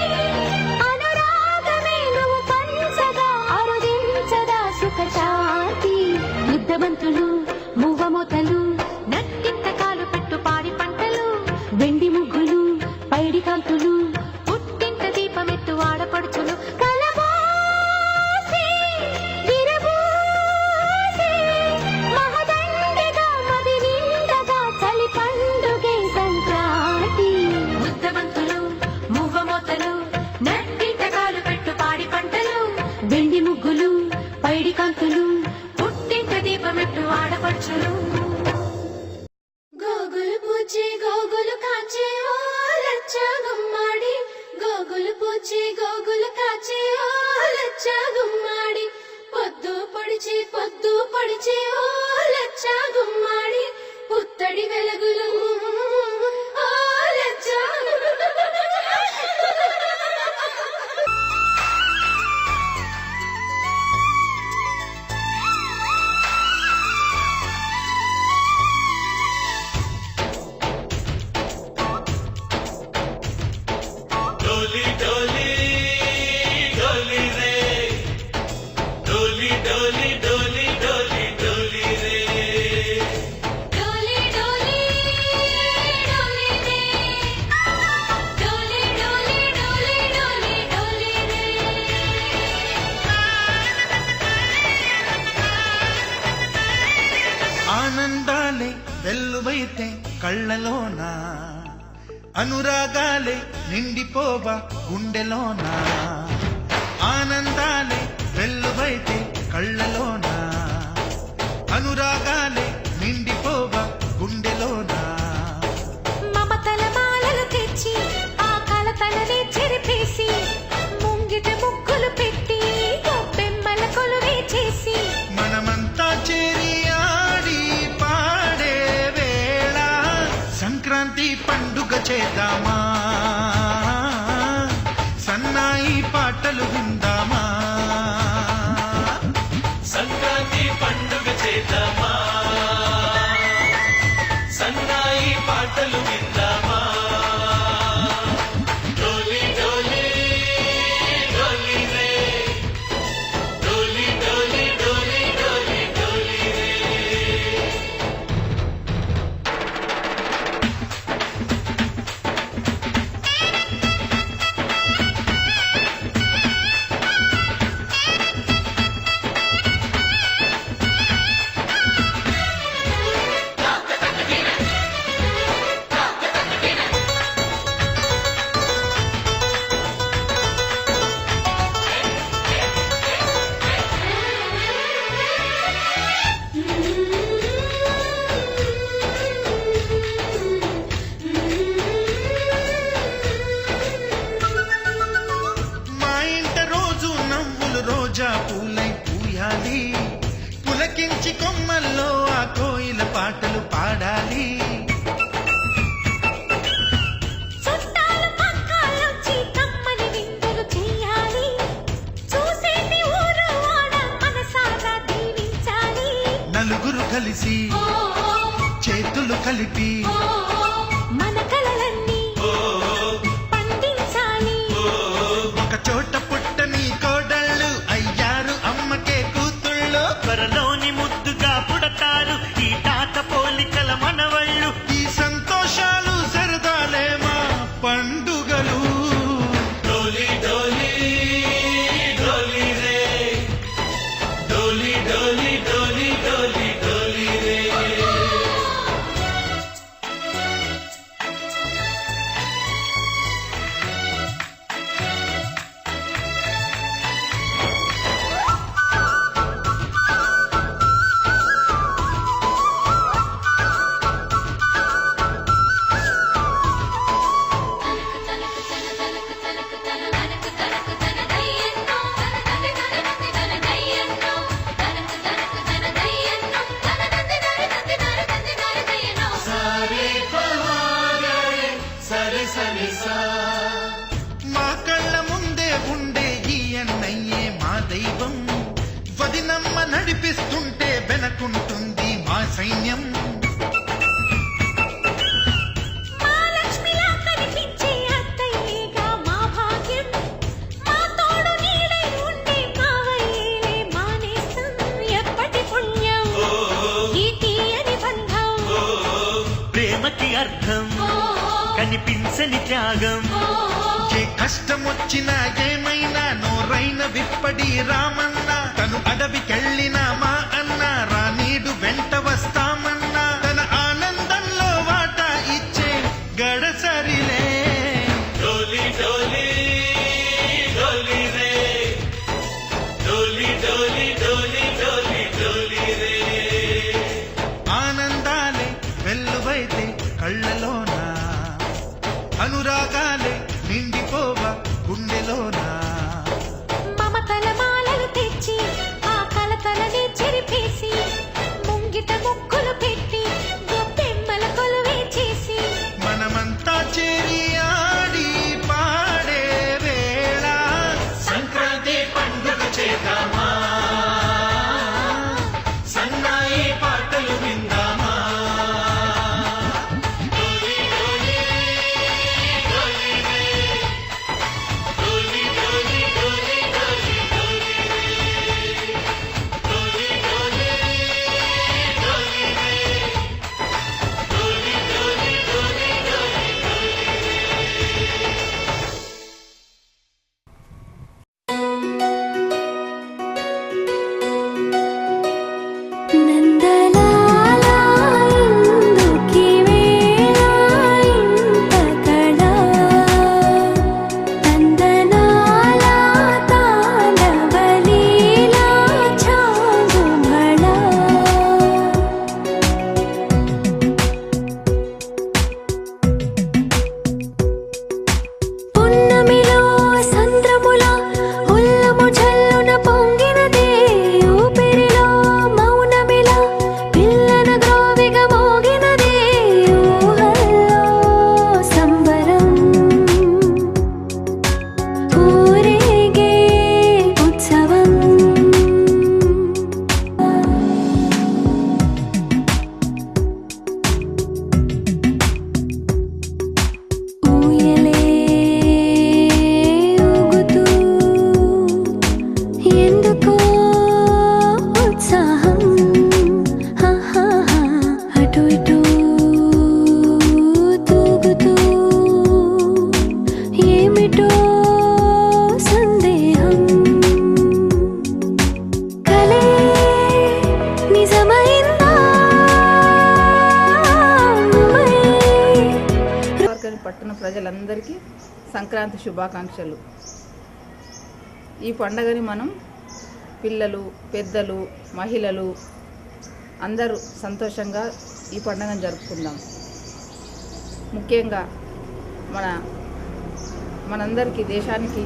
అనురాగమే నువ్వు పంచగా అరుదించగా సుఖశాంతి. ముద్దబంతులు మువ్వమూతలు నట్టింట కాలు పెట్టు పాడి పంటలు వెండి ముగ్గులు పైడి కాంతులు పుట్టింట దీపమెట్టు ఆడపడుచులు. కలబోసి విరబూసి మహదండిగా మది నిండగా చలి పండుగే సంక్రాంతి. ముద్దబంతులు మువ్వమూతలు నట్టింట కాలు పెట్టు పాడి పంటలు వెండి ముగ్గులు పైడి కాంతులు పుట్టింట దీపమెట్టు ఆడపడుచులు. గోగులు పూచి గోగులు కాచే ఓ లచ్చ గుమ్మాడి, గోగులు పూచి గోగులు కాచే ఓ లచ్చ గుమ్మాడి, పొద్దు పొడిచి ఓ లచ్చ గుమ్మాడి, పుత్తడి వెలుగులు ఓ లచ్చ. डोली डोली डोली रे, डोली डोली डोली डोली डोली रे. డోలి డోలి డోలి రే, డోలి డోలి డోలి డోలి డోలి రే. ఆనందాలే వెల్లువైతే కళ్ళలోనా, అనురాగాలే నిండిపోవా గుండెలోనా. ఆనందాలే వెల్లువైతే కళ్ళలోనా, అనురాగాలే నిండిపోవా గుండెలోనా. మమతల మాలలు తెచ్చి ఆ కలతలనే చెరిపేసి ముంగిట ముగ్గులు పెట్టి గొప్పెమ్మల కొలువే చేసి మనమంతా చేరి ఆడి పాడే వేళ సంక్రాంతి పండుగ చేద్దామా, సన్నాయి పాటలు విందామా. సంక్రాంతి పండుగ చేద్దామా, సన్నాయి పాటలు విందామా. డోలి డోలి డోలి రే, కలిసి చేతులు కలిపి మన కలలన్నీ పండించాలి. ఒక చోట పుట్టని కోడళ్ళు అయ్యారు అమ్మకే కూతుళ్ళు. త్వరలోని ముద్దుగా పుడతారు ఈ తాత పోలికల మనవళ్ళు. ఈ సంతోషాలు సరదాలే మా పండుగలు. డోలి డోలి డోలి రే, డోలి డోలి డోలి డోలి డోలి రే. మా కళ్ళ ముందే ఉండే ఈ అన్నయ్యే మా దైవం. వదినమ్మ నడిపిస్తుంటే వెనకుంటుంది మా సైన్యం. మా లక్ష్మిలా కనిపించే అత్తయ్యేగా మా భాగ్యం. మా తోడు నీడై ఉండే మావయ్యేలే మా నేస్తం. ఎప్పటి పుణ్యం ఈ తీయని బంధం. ప్రేమకి అర్థం కనిపించని త్యాగం. ఏ కష్టం వచ్చినా ఏమైనా నోరైన విప్పడి రామన్న. తను అడవికెళ్ళిన మా అన్న రానీడు వెంట వస్తామన్నా. తన ఆనందంలో వాటా ఇచ్చే గడసరిలే. డోలి డోలి డోలి రే, డోలి డోలి డోలి డోలి డోలి రే. ఆనందాలే వెల్లువైతే కళ్ళలోన, అనురాగాలే నిండిపోవ గుండెలోనా. మమతల మాలలు తెచ్చి ఆ కలతలని చెరిపేసి ముంగిట ముక్కులు పెట్టి గొప్పెమ్మల కొలువే చేసి మనమంతా చేరి ఆడి పాడే వేళ సంక్రాంతి పండుగ చేద్దామా, సన్నాయి పాటలు విందామా. నందలాలా ఇందుకి వేళ ఇంత కళ. నందనాలా తాండవలీలా చాగుమళ. పున్నమిలో సంద్రముల ఉల్లము జల్లున పొంగినదే ఊపిరిలో మౌనమిలా పిల్లన గ్రోవిగ మోగినదే ఊహల్లో సంబరం. ఊరేగే ఉత్సవం. ఊయలే ఊగుతూ ఎందుకో ఉత్సాహం. అటు ఇటు తూగుతూ ఏమిటో సందేహం. కలే నిజమైందా మార్గని పట్టణ ప్రజలందరికీ సంక్రాంతి శుభాకాంక్షలు. ఈ పండగని మనం పిల్లలు, పెద్దలు, మహిళలు అందరూ సంతోషంగా ఈ పండుగను జరుపుకుందాం. ముఖ్యంగా మనందరికీ దేశానికి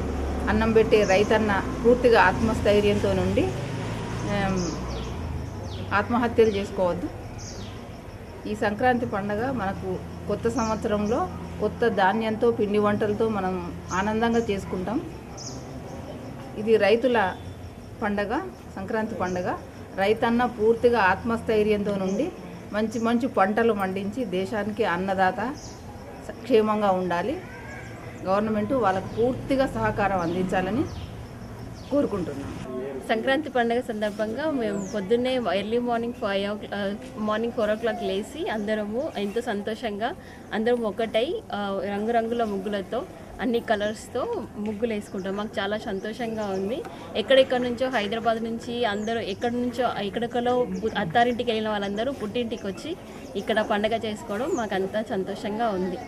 అన్నం పెట్టే రైతన్న పూర్తిగా ఆత్మస్థైర్యంతో నుండి ఆత్మహత్యలు చేసుకోవద్దు. ఈ సంక్రాంతి పండగ మనకు కొత్త సంవత్సరంలో కొత్త ధాన్యంతో పిండి వంటలతో మనం ఆనందంగా చేసుకుంటాం. ఇది రైతుల పండగ, సంక్రాంతి పండగ. రైతన్న పూర్తిగా ఆత్మస్థైర్యంతో నుండి మంచి మంచి పంటలు పండించి దేశానికి అన్నదాత క్షేమంగా ఉండాలి. గవర్నమెంట్ వాళ్ళకు పూర్తిగా సహకారం అందించాలని కోరుకుంటున్నాం. సంక్రాంతి పండుగ సందర్భంగా మేము పొద్దున్నే ఎర్లీ మార్నింగ్ 4 o'clock లేచి అందరము ఎంతో సంతోషంగా అందరం ఒకటై రంగురంగుల ముగ్గులతో అన్ని కలర్స్తో ముగ్గులు వేసుకుంటాం. మాకు చాలా సంతోషంగా ఉంది. ఎక్కడెక్కడి నుంచో హైదరాబాద్ నుంచి అందరూ ఎక్కడెక్కడో అత్తారింటికి వెళ్ళిన వాళ్ళందరూ పుట్టింటికి వచ్చి ఇక్కడ పండుగ చేసుకోవడం మాకు అంతా సంతోషంగా ఉంది.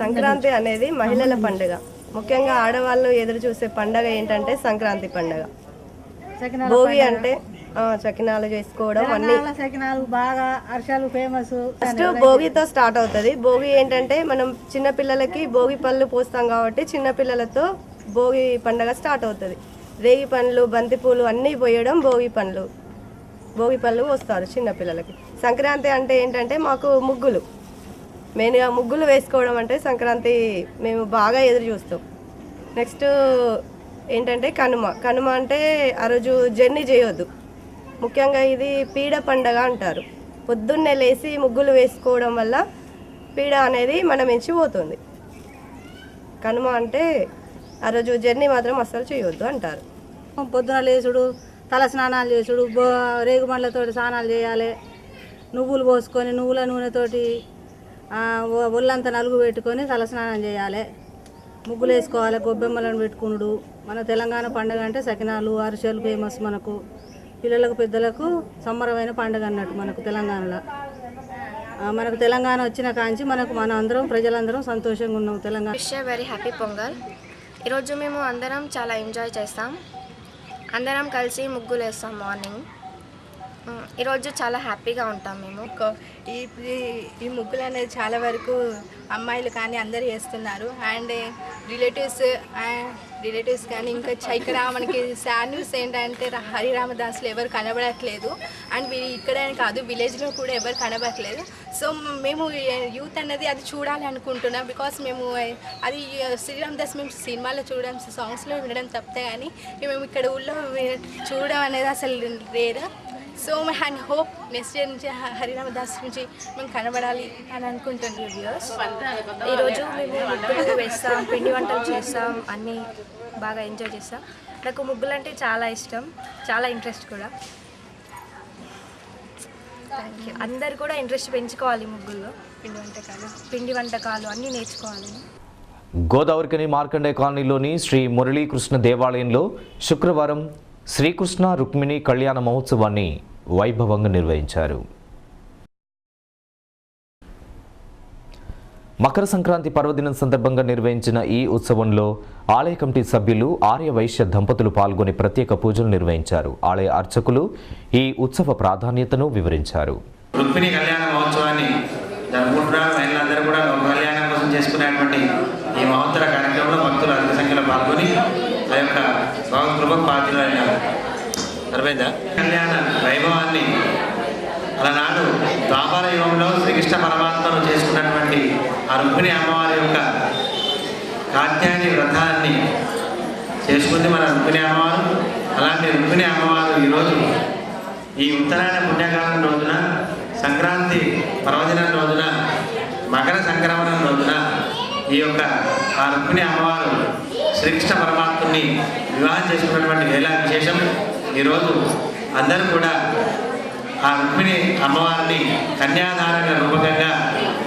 సంక్రాంతి అనేది మహిళల పండుగ. ముఖ్యంగా ఆడవాళ్ళు ఎదురు చూసే పండుగ ఏంటంటే సంక్రాంతి పండుగ. భోగి అంటే చకినాలు చేసుకోవడం అన్ని చకినాలు బాగా అరిసెలు ఫేమస్. ఫస్ట్ భోగితో స్టార్ట్ అవుతుంది. భోగి ఏంటంటే మనం చిన్న పిల్లలకి భోగి పళ్ళు పోస్తాం కాబట్టి చిన్న పిల్లలతో భోగి పండుగ స్టార్ట్ అవుతుంది. రేగి పండ్లు బంతిపూలు అన్నీ పోయడం భోగి పళ్ళు పోస్తారు చిన్న పిల్లలకి. సంక్రాంతి అంటే ఏంటంటే మాకు ముగ్గులు, మెయిన్గా ముగ్గులు వేసుకోవడం అంటే సంక్రాంతి మేము బాగా ఎదురు చూస్తాం. నెక్స్ట్ ఏంటంటే కనుమ అంటే ఆ రోజు జర్నీ చేయొద్దు. ముఖ్యంగా ఇది పీడ పండగ అంటారు. పొద్దున్నే లేచి ముగ్గులు వేసుకోవడం వల్ల పీడ అనేది మనం ఎంచిపోతుంది. కనుమ అంటే ఆ రోజు జర్నీ మాత్రం అస్సలు చేయొద్దు అంటారు. పొద్దున లేచుడు, తల స్నానాలు చేసుడు, రేగుబండ్లతో స్నానాలు చేయాలి. నువ్వులు పోసుకొని నువ్వుల నూనెతోటి ఒళ్ళంతా నలుగు పెట్టుకొని తల స్నానం చేయాలి. ముగ్గులు వేసుకోవాలి, గొబ్బెమ్మలను పెట్టుకునుడు. మన తెలంగాణ పండుగ అంటే సకినాలు అరిసెలు ఫేమస్. మనకు పిల్లలకు పెద్దలకు సంబరమైన పండుగ అన్నట్టు మనకు తెలంగాణలో. మనకు తెలంగాణ వచ్చిన కాంచి మన అందరం ప్రజలందరం సంతోషంగా ఉన్నాం. Telangana very happy pongal. ఈరోజు మేము అందరం చాలా ఎంజాయ్ చేస్తాం. అందరం కలిసి ముగ్గులు వేస్తాం మార్నింగ్. ఈరోజు చాలా హ్యాపీగా ఉంటాం మేము. ఈ ముగ్గులు అనేది చాలా వరకు అమ్మాయిలు కానీ అందరూ వేస్తున్నారు. అండ్ రిలేటివ్స్ కానీ ఇంకా ఇక్కడ మనకి సాడ్ న్యూస్ ఏంటంటే హరిరామదాసులు ఎవరు కనబడట్లేదు. అండ్ ఇక్కడే కాదు విలేజ్లో కూడా ఎవరు కనబడట్లేదు. సో మేము యూత్ అన్నది అది చూడాలి అనుకుంటున్నాం. బికాస్ మేము అది శ్రీరామదాస్ మేము సినిమాలో చూడడం, సాంగ్స్లో వినడం తప్పితే కానీ మేము ఇక్కడ ఊళ్ళో చూడడం అనేది అసలు rare. So and hope next year నుంచి హరిరామదాస్ నుంచి మేము కనబడాలి అని అనుకుంటున్నాం. ఈరోజు మేము ముగ్గులు వేస్తాం, పిండి వంటలు చేస్తాం, అన్నీ బాగా ఎంజాయ్ చేస్తాం. నాకు ముగ్గులు అంటే చాలా ఇష్టం, చాలా ఇంట్రెస్ట్ కూడా. Thank you. అందరు కూడా ఇంట్రెస్ట్ పెంచుకోవాలి ముగ్గుల్లో. పిండి వంటకాలు అన్నీ నేర్చుకోవాలి. గోదావరికని మార్కండే కాలనీలోని శ్రీ మురళీకృష్ణ దేవాలయంలో శుక్రవారం శ్రీకృష్ణ రుక్మిణి కళ్యాణ మహోత్సవాన్ని వైభవంగా నిర్వహించారు. మకర సంక్రాంతి పర్వదినం సందర్భంగా నిర్వహించిన ఈ ఉత్సవంలో ఆలయ కమిటీ సభ్యులు ఆర్య వైశ్య దంపతులు పాల్గొని ప్రత్యేక పూజలు నిర్వహించారు. ఆలయ అర్చకులు ఈ ఉత్సవ ప్రాధాన్యతను వివరించారు. రుక్మిణి కళ్యాణ మహోత్సవాన్ని జరుపుకుంటున్నారు. మహిళలందరూ కూడా లోక కళ్యాణం కోసం చేసుకునేటువంటి ఈ మహోత్తర కార్యక్రమంలో భక్తులు అధిక సంఖ్యలో పాల్గొని ఆ యొక్క భగవత్ కృపకు పాత్రులైనారు. అర్థమైందా? కళ్యాణ వైభవాన్ని అలనాడు ద్వాపర యుగంలో శ్రీకృష్ణ పరమాత్మను చేసుకున్నటువంటి ఆ రుక్మిణి అమ్మవారి యొక్క కాత్యాయని వ్రతాన్ని చేసుకుంది మన రుక్మిణి అమ్మవారు. అలాంటి రుక్మిణి అమ్మవారు ఈరోజు ఈ ఉత్తరాయణ పుణ్యకాలం రోజున, సంక్రాంతి పర్వదినం రోజున, మకర సంక్రమణం రోజున ఈ యొక్క ఆ రుక్మిణి అమ్మవారు శ్రీకృష్ణ పరమాత్ముని వివాహం చేసుకున్నటువంటి వేళ విశేషం. ఈరోజు అందరూ కూడా ఆ రుక్మిణి అమ్మవారిని కన్యాదారణ రూపకంగా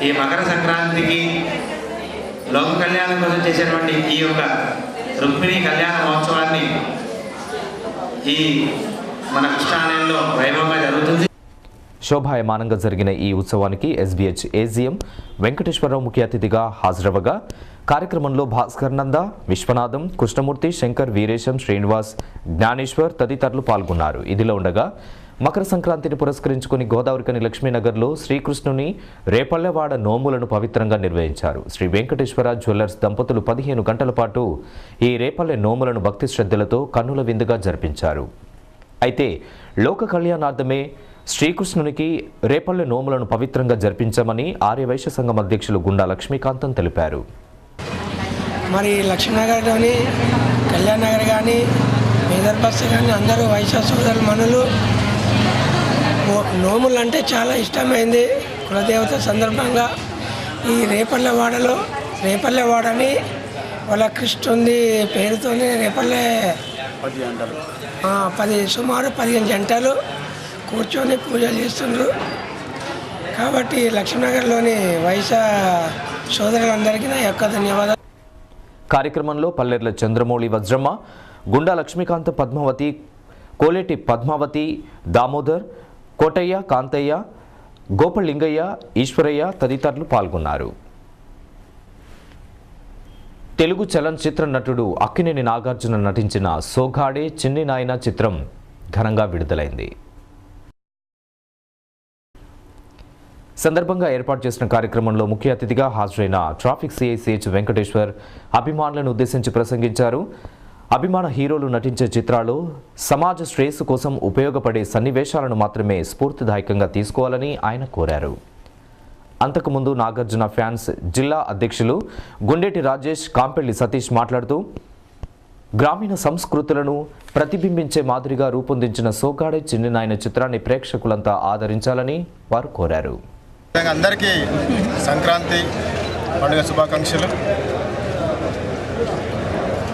ఈ మకర సంక్రాంతికి లోక కళ్యాణం కోసం చేసేటువంటి ఈ యొక్క రుక్మిణి కళ్యాణ మహోత్సవాన్ని ఈ మన కృష్ణాలయంలో వైభవంగా జరుగుతుంది. శోభాయమానంగా జరిగిన ఈ ఉత్సవానికి ఎస్బీహెచ్ ఏజీఎం వెంకటేశ్వరరావు ముఖ్య అతిథిగా హాజరవగా కార్యక్రమంలో భాస్కర్ నంద, విశ్వనాథం, కృష్ణమూర్తి, శంకర్, వీరేశం, శ్రీనివాస్, జ్ఞానేశ్వర్ తదితరులు పాల్గొన్నారు. ఇదిలో ఉండగా మకర సంక్రాంతిని పురస్కరించుకుని గోదావరికని లక్ష్మీనగర్లో శ్రీకృష్ణుని రేపల్లెవాడ నోములను పవిత్రంగా నిర్వహించారు. శ్రీ వెంకటేశ్వర జ్యువెలర్స్ దంపతులు 15 గంటల పాటు ఈ రేపల్లె నోములను భక్తి శ్రద్ధలతో కన్నుల విందుగా జరిపించారు. అయితే లోక కళ్యాణార్థమే శ్రీకృష్ణునికి రేపల్లె నోములను పవిత్రంగా జరిపించామని ఆర్యవైశ్య సంఘం అధ్యక్షులు గుండా లక్ష్మీకాంతం తెలిపారు. మరి లక్ష్మీనగర్లోని కళ్యాణ్ నగర్ కానీ మేదర్ బస్సు కానీ అందరూ వైశ్య సోదరుల మనులు నోములు అంటే చాలా ఇష్టమైంది. కులదేవత సందర్భంగా ఈ రేపల్లెవాడని వాళ్ళ కృష్ణుంది పేరుతోనే రేపల్లె సుమారు 15 జంటలు కూర్చొని పూజలు చేస్తున్నారు. కాబట్టి లక్ష్మీనగర్లోని వైశ్య సోదరులందరికీ నా యొక్క ధన్యవాదాలు. కార్యక్రమంలో పల్లెర్ల చంద్రమౌళి వజ్రమ్మ, గుండా లక్ష్మీకాంత పద్మావతి, కోలేటి పద్మావతి, దామోదర్, కోటయ్య, కాంతయ్య, గోపలింగయ్య, ఈశ్వరయ్య తదితరులు పాల్గొన్నారు. తెలుగు చలనచిత్ర నటుడు అక్కినేని నాగార్జున నటించిన సోగాడే చిన్ని నాయన చిత్రం ఘనంగా విడుదలైంది. సందర్భంగా ఏర్పాటు చేసిన కార్యక్రమంలో ముఖ్య అతిథిగా హాజరైన ట్రాఫిక్ సిఐ సిహెచ్ వెంకటేశ్వర్ అభిమానులను ఉద్దేశించి ప్రసంగించారు. అభిమాన హీరోలు నటించే చిత్రాలు సమాజ శ్రేయస్సు కోసం ఉపయోగపడే సన్నివేశాలను మాత్రమే స్ఫూర్తిదాయకంగా తీసుకోవాలని ఆయన కోరారు. అంతకుముందు నాగార్జున ఫ్యాన్స్ జిల్లా అధ్యక్షులు గుండేటి రాజేష్, కాంపెల్లి సతీష్ మాట్లాడుతూ గ్రామీణ సంస్కృతులను ప్రతిబింబించే మాదిరిగా రూపొందించిన సోగాడే చిన్ని నాయన చిత్రాన్ని ప్రేక్షకులంతా ఆదరించాలని వారు కోరారు. అందరికీ సంక్రాంతి పండుగ శుభాకాంక్షలు.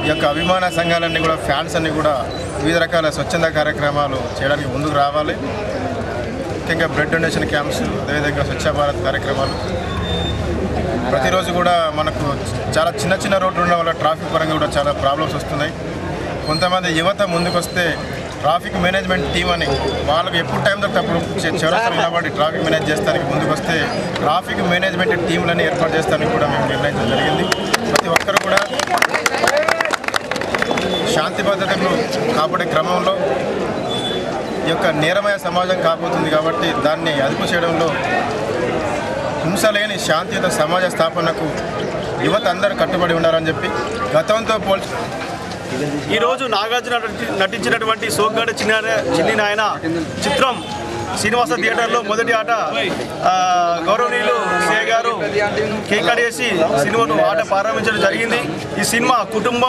ఈ యొక్క అభిమాన సంఘాలన్నీ కూడా, ఫ్యాన్స్ అన్నీ కూడా వివిధ రకాల స్వచ్ఛంద కార్యక్రమాలు చేయడానికి ముందుకు రావాలి. ముఖ్యంగా బ్లడ్ డొనేషన్ క్యాంప్స్, అదేవిధంగా స్వచ్ఛ భారత్ కార్యక్రమాలు. ప్రతిరోజు కూడా మనకు చాలా చిన్న చిన్న రోడ్లు ఉండడం వల్ల ట్రాఫిక్ పరంగా కూడా చాలా ప్రాబ్లమ్స్ వస్తున్నాయి. కొంతమంది యువత ముందుకొస్తే ట్రాఫిక్ మేనేజ్మెంట్ టీం అని వాళ్ళకి ఎప్పుడు టైం దొరికినప్పుడు చివరసలు నిలబడి ట్రాఫిక్ మేనేజ్ చేస్తానికి ముందుకొస్తే ట్రాఫిక్ మేనేజ్మెంట్ టీంలని ఏర్పాటు చేస్తానికి కూడా మేము నిర్ణయించడం జరిగింది. ప్రతి ఒక్కరు కూడా శాంతి భద్రతలు కాపాడే క్రమంలో ఈ యొక్క నేరమయ సమాజం కాబోతుంది కాబట్టి దాన్ని అదుపు చేయడంలో హింస లేని శాంతియుత సమాజ స్థాపనకు యువత అందరూ కట్టుబడి ఉండాలని చెప్పి గతంతో పోల్చి ఈరోజు నాగార్జున నటించినటువంటి సోగ్గాడే చిన్ని నాయన చిత్రం శ్రీనివాస థియేటర్లో మొదటి ఆట గౌరవనీయులు సిఐ గారు కేక్ కట్ చేసి సినిమాను ఆట ప్రారంభించడం జరిగింది. ఈ సినిమా కుటుంబ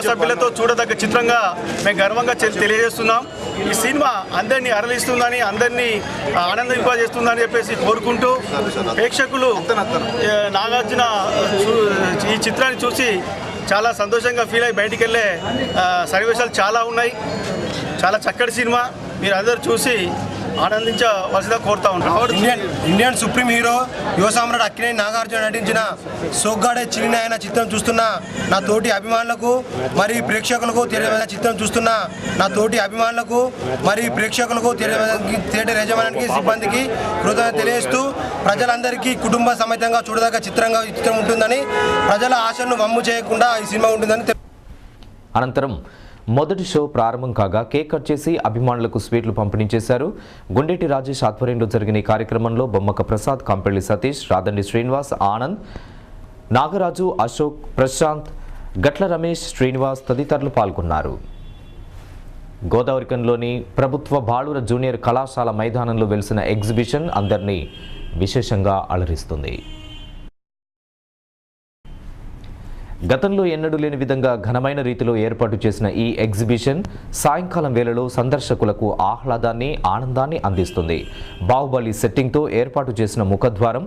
సభ్యులతో చూడదగ్గ చిత్రంగా మేము గర్వంగా తెలియజేస్తున్నాం. ఈ సినిమా అందరినీ అరలిస్తుందని, అందరినీ ఆనందింపజేస్తుందని చెప్పేసి కోరుకుంటూ ప్రేక్షకులు నాగార్జున ఈ చిత్రాన్ని చూసి చాలా సంతోషంగా ఫీల్ అయ్యి బయటికి వెళ్ళే సన్నివేశాలు చాలా ఉన్నాయి. చాలా చక్కటి సినిమా, మీరు అందరూ చూసి ఆనందించవలసిగా కోరుతా ఉంటాం. ఇండియన్ సుప్రీం హీరో యువ సామ్రాట్ అక్కినేని నాగార్జున నటించిన సోగ్గాడే చిన్ని నాయన చిత్రం చూస్తున్న నా తోటి అభిమానులకు మరియు ప్రేక్షకులకు, చిత్రం చూస్తున్న నా తోటి అభిమానులకు మరియు ప్రేక్షకులకు, థియేటర్ యజమానికి, సిబ్బందికి కృతజ్ఞత తెలియజేస్తూ ప్రజలందరికీ కుటుంబ సమేతంగా చూడదగ్గ చిత్రం ఉంటుందని, ప్రజల ఆశలను వమ్ము చేయకుండా ఈ సినిమా ఉంటుందని. అనంతరం మొదటి షో ప్రారంభం కాగా కేక్ కట్ చేసి అభిమానులకు స్వీట్లు పంపిణీ చేశారు. గుండేటి రాజేష్ ఆధ్వర్యంలో జరిగిన ఈ కార్యక్రమంలో బొమ్మక ప్రసాద్, కంపెల్లి సతీష్, రాదండి శ్రీనివాస్, ఆనంద్, నాగరాజు, అశోక్, ప్రశాంత్, గట్ల రమేష్, శ్రీనివాస్ తదితరులు పాల్గొన్నారు. గోదావరికంలోని ప్రభుత్వ బాలుర జూనియర్ కళాశాల మైదానంలో వెలిసిన ఎగ్జిబిషన్ అందరినీ విశేషంగా అలరిస్తుంది. గతంలో ఎన్నడూ లేని విధంగా ఘనమైన రీతిలో ఏర్పాటు చేసిన ఈ ఎగ్జిబిషన్ సాయంకాలం వేళలో సందర్శకులకు ఆహ్లాదాన్ని, ఆనందాన్ని అందిస్తుంది. బాహుబలి సెట్టింగ్తో ఏర్పాటు చేసిన ముఖద్వారం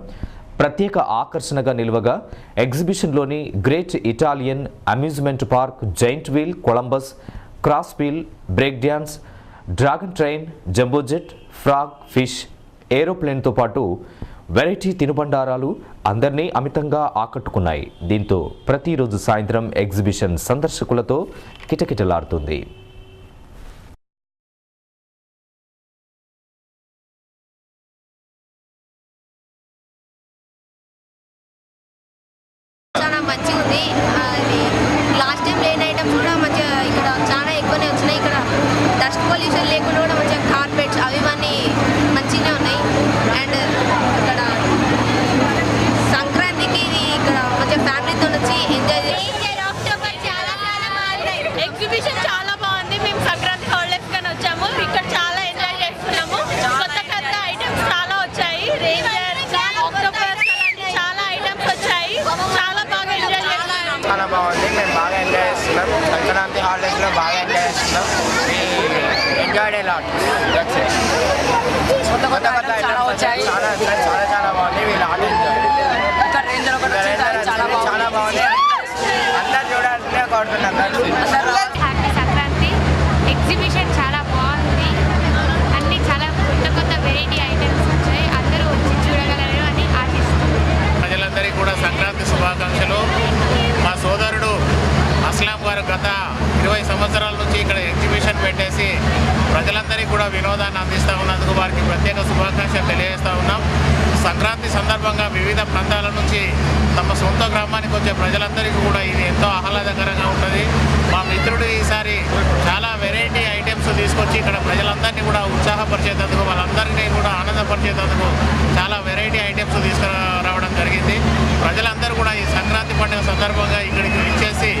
ప్రత్యేక ఆకర్షణగా నిలువగా ఎగ్జిబిషన్లోని great Italian amusement park, giant wheel, Columbus, cross wheel, break dance, dragon train, jumbo jet, frog, fish, ఏరోప్లేన్తో పాటు వెరైటీ తినుబండారాలు అందరినీ అమితంగా ఆకట్టుకున్నాయి. దీంతో ప్రతిరోజు సాయంత్రం ఎగ్జిబిషన్ సందర్శకులతో కిటకిటలాడుతుంది. చాలా మంచిగా ఉంది. లాస్ట్ టైం లేని ఐటమ్స్ కూడా మంచిగా ఇక్కడ చాలా ఎక్కువనే వచ్చినాయి. ఇక్కడ డస్ట్ పొల్యూషన్ లేకుండా కూడా మంచిగా కార్పెట్స్ అవి ఇవన్నీ మంచిగా ఉన్నాయి. అండ్ ఇక్కడ సంక్రాంతికి ఇక్కడ మంచిగా ఫ్యామిలీతో వచ్చి ఎంజాయ్ చేసి ఎగ్జిబిషన్ చాలా బాగుంది. ఫ్రైడే లాట్ కొత్త కొత్త ఐటమ్స్ చాలా వచ్చాయి. చాలా బాగుంది. వీళ్ళు ఆర్డర్ ఇక్కడ రేంజర్ ఒకటి చాలా బాగుంది. అందరు చూడాలంటే కోరుతున్నారు. హ్యాపీ సంక్రాంతి ఎగ్జిబిషన్ చాలా బాగుంది. అన్ని చాలా కొత్త కొత్త వెరైటీ ఐటమ్స్ వచ్చాయి. అందరూ వచ్చి చూడగలరు అని ఆశిస్తున్నాను. ప్రజలందరికీ కూడా సంక్రాంతి శుభాకాంక్షలు. మా సోదరుడు అస్లాం గారు గత 20 సంవత్సరాల నుంచి ఇక్కడ ఎగ్జిబిషన్ పెట్టేసి ప్రజలందరికీ కూడా వినోదాన్ని అందిస్తూ ఉన్నందుకు వారికి ప్రత్యేక శుభాకాంక్షలు తెలియజేస్తూ ఉన్నాం. సంక్రాంతి సందర్భంగా వివిధ ప్రాంతాల నుంచి తమ సొంత గ్రామానికి వచ్చే ప్రజలందరికీ కూడా ఇది ఎంతో ఆహ్లాదకరంగా ఉంటుంది. మా మిత్రుడు ఈసారి చాలా వెరైటీ ఐటమ్స్ తీసుకొచ్చి ఇక్కడ ప్రజలందరినీ కూడా ఉత్సాహపరిచేందుకు, వాళ్ళందరినీ కూడా ఆనందపరిచేందుకు చాలా వెరైటీ ఐటమ్స్ తీసుకురావడం జరిగింది. ప్రజలందరూ కూడా ఈ సంక్రాంతి పండుగ సందర్భంగా ఇక్కడికి ఇచ్చేసి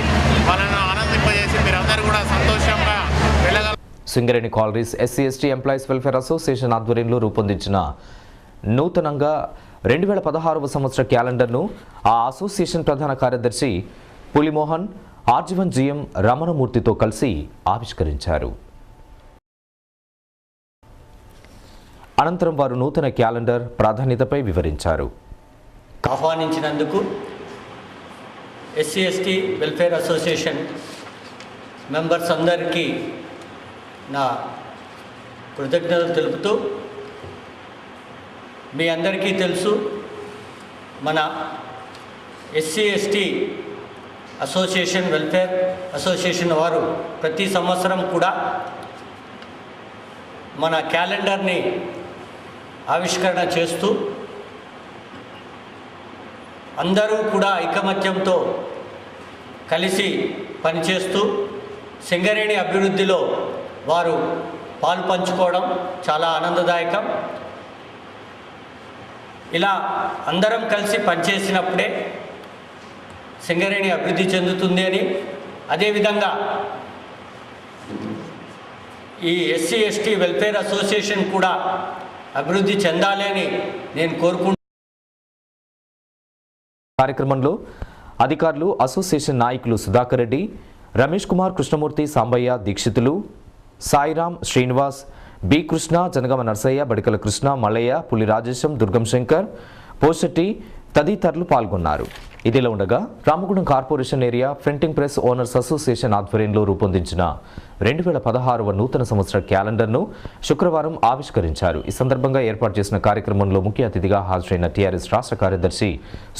వాళ్ళను ఆనందింపజేసి మీరందరూ కూడా సంతోషంగా వెళ్ళగల. Singareni collieries SC ST employees welfare association ఆధ్వర్యంలో రూపొందించిన నూతనంగా 2016వ సంవత్సర క్యాలెండర్ను ఆ అసోసియేషన్ ప్రధాన కార్యదర్శి పులిమోహన్ ఆర్జీవన్ జీఎం రమణమూర్తితో కలిసి ఆవిష్కరించారు. అనంతరం వారు నూతన క్యాలెండర్ ప్రాధాన్యతపై వివరించారు. ఆహ్వానించినందుకు SC ST welfare association members అందరికీ నా కృతజ్ఞతలు తెలుపుతూ, మీ అందరికీ తెలుసు మన SC ST association welfare association వారు ప్రతి సంవత్సరం కూడా మన క్యాలెండర్ని ఆవిష్కరణ చేస్తూ అందరూ కూడా ఐకమత్యంతో కలిసి పనిచేస్తూ సింగరేణి అభివృద్ధిలో వారు పాలు పంచుకోవడం చాలా ఆనందదాయకం. ఇలా అందరం కలిసి పనిచేసినప్పుడే సింగరేణి అభివృద్ధి చెందుతుంది అని, అదేవిధంగా ఈ ఎస్సీ ఎస్టీ వెల్ఫేర్ అసోసియేషన్ కూడా అభివృద్ధి చెందాలి అని నేను కోరుకుంటున్నాను. కార్యక్రమంలో అధికారులు, అసోసియేషన్ నాయకులు సుధాకర్ రెడ్డి, రమేష్ కుమార్, కృష్ణమూర్తి, సాంబయ్య, దీక్షితులు, సాయిరాం, శ్రీనివాస్, బి కృష్ణ, జనగామ నర్సయ్య, బడికల కృష్ణ, మల్లయ్య, పులి రాజేశం, దుర్గం శంకర్, పోషెట్టి తదితరులు పాల్గొన్నారు. ఇదిలా ఉండగా Ramagundam corporation area printing press owners association ఆధ్వర్యంలో రూపొందించిన 2016వ నూతన సంవత్సర క్యాలెండర్ను శుక్రవారం ఆవిష్కరించారు. ఈ సందర్భంగా ఏర్పాటు చేసిన కార్యక్రమంలో ముఖ్య అతిథిగా హాజరైన టీఆర్ఎస్ రాష్ట్ర కార్యదర్శి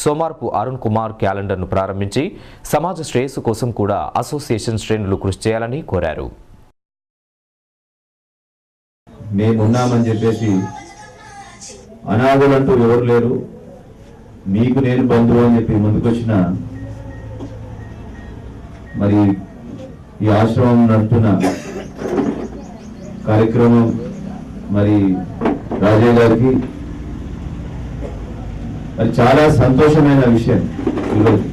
సోమార్పు అరుణ్ కుమార్ క్యాలెండర్ను ప్రారంభించి సమాజ శ్రేయస్సు కోసం కూడా అసోసియేషన్ శ్రేణులు కృషి చేయాలని కోరారు. మేమున్నామని చెప్పేసి అనాథలంటూ ఎవరు లేరు, మీకు నేను బంధువు అని చెప్పి ముందుకొచ్చిన మరి ఈ ఆశ్రమం నడుపుతున్న కార్యక్రమం మరి రాజయ్య గారికి మరి చాలా సంతోషమైన విషయం ఈరోజు.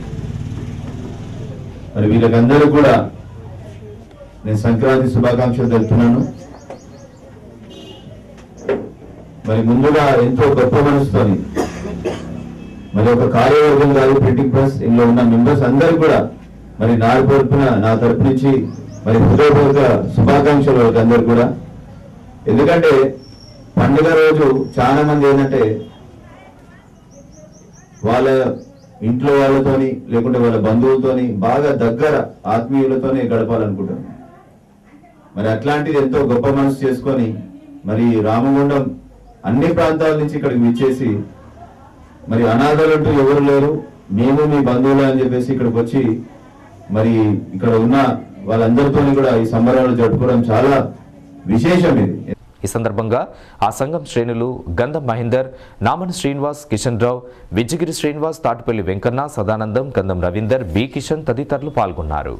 మరి వీళ్ళకందరూ కూడా నేను సంక్రాంతి శుభాకాంక్షలు తెలుపుతున్నాను. మరి ముందుగా ఎంతో గొప్ప మనసుతోని మరి ఒక కార్యవర్గం కాదు, ప్రింటింగ్ ప్రెస్ ఇందులో ఉన్న మెంబర్స్ అందరూ కూడా మరి నా తరపు నుంచి మరి హృదయపూర్వక శుభాకాంక్షలు వాళ్ళందరూ కూడా. ఎందుకంటే పండుగ రోజు చాలా మంది ఏంటంటే వాళ్ళ ఇంట్లో వాళ్ళతోని లేకుంటే వాళ్ళ బంధువులతోని బాగా దగ్గర ఆత్మీయులతోనే గడపాలనుకుంటారు. మరి అట్లాంటిది ఎంతో గొప్ప మనసు చేసుకొని మరి రామగుండం అన్ని ప్రాంతాల నుంచి ఇక్కడికి విచ్చేసి మరి అనాథలంటూ ఎవరు లేరు, మేము మీ బంధువులు అని చెప్పేసి ఇక్కడికి వచ్చి మరి ఇక్కడ ఉన్న వాళ్ళందరితో కూడా ఈ సంబరాలు జరుపుకోవడం చాలా విశేషం. ఇది ఈ సందర్భంగా ఆ సంఘం శ్రేణులు గంధం మహేందర్, నామన శ్రీనివాస్, కిషన్ రావు, విజ్జిగిరి శ్రీనివాస్, తాటిపల్లి వెంకన్న, సదానందం, గంధం రవీందర్, బి కిషన్ తదితరులు పాల్గొన్నారు.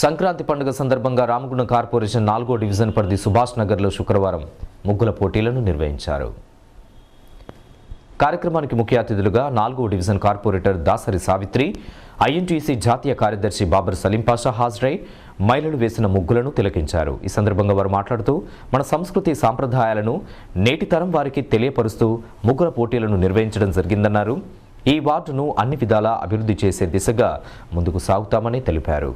సంక్రాంతి పండుగ సందర్భంగా రామగుండం కార్పొరేషన్ 4వ డివిజన్ పరిధి సుభాష్ నగర్లో శుక్రవారం ముగ్గుల పోటీలను నిర్వహించారు. కార్యక్రమానికి ముఖ్య అతిథులుగా 4వ division corporator Dasari Savitri, INTUC జాతీయ కార్యదర్శి బాబర్ సలీం పాషా హాజరై మహిళలు వేసిన ముగ్గులను తిలకించారు. ఈ సందర్భంగా వారు మాట్లాడుతూ మన సంస్కృతి సాంప్రదాయాలను నేటి తరం వారికి తెలియపరుస్తూ ముగ్గుల పోటీలను నిర్వహించడం జరిగిందన్నారు. ఈ వార్డును అన్ని విధాలా అభివృద్ధి చేసే దిశగా ముందుకు సాగుతామని తెలిపారు.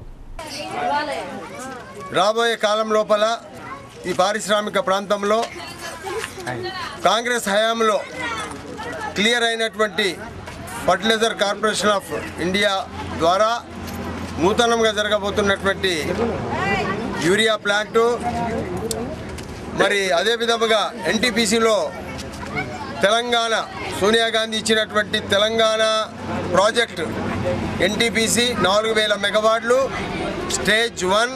రాబోయే కాలం లోపల ఈ పారిశ్రామిక ప్రాంతంలో కాంగ్రెస్ హయాంలో క్లియర్ అయినటువంటి ఫర్టిలైజర్ కార్పొరేషన్ ఆఫ్ ఇండియా ద్వారా నూతనంగా జరగబోతున్నటువంటి యూరియా ప్లాంటు, మరి అదే విధముగా ఎన్టీపీసీలో తెలంగాణ సోనియా గాంధీ ఇచ్చినటువంటి తెలంగాణ ప్రాజెక్టు ఎన్టీపీసీ 4000 మెగావాట్లు స్టేజ్ 1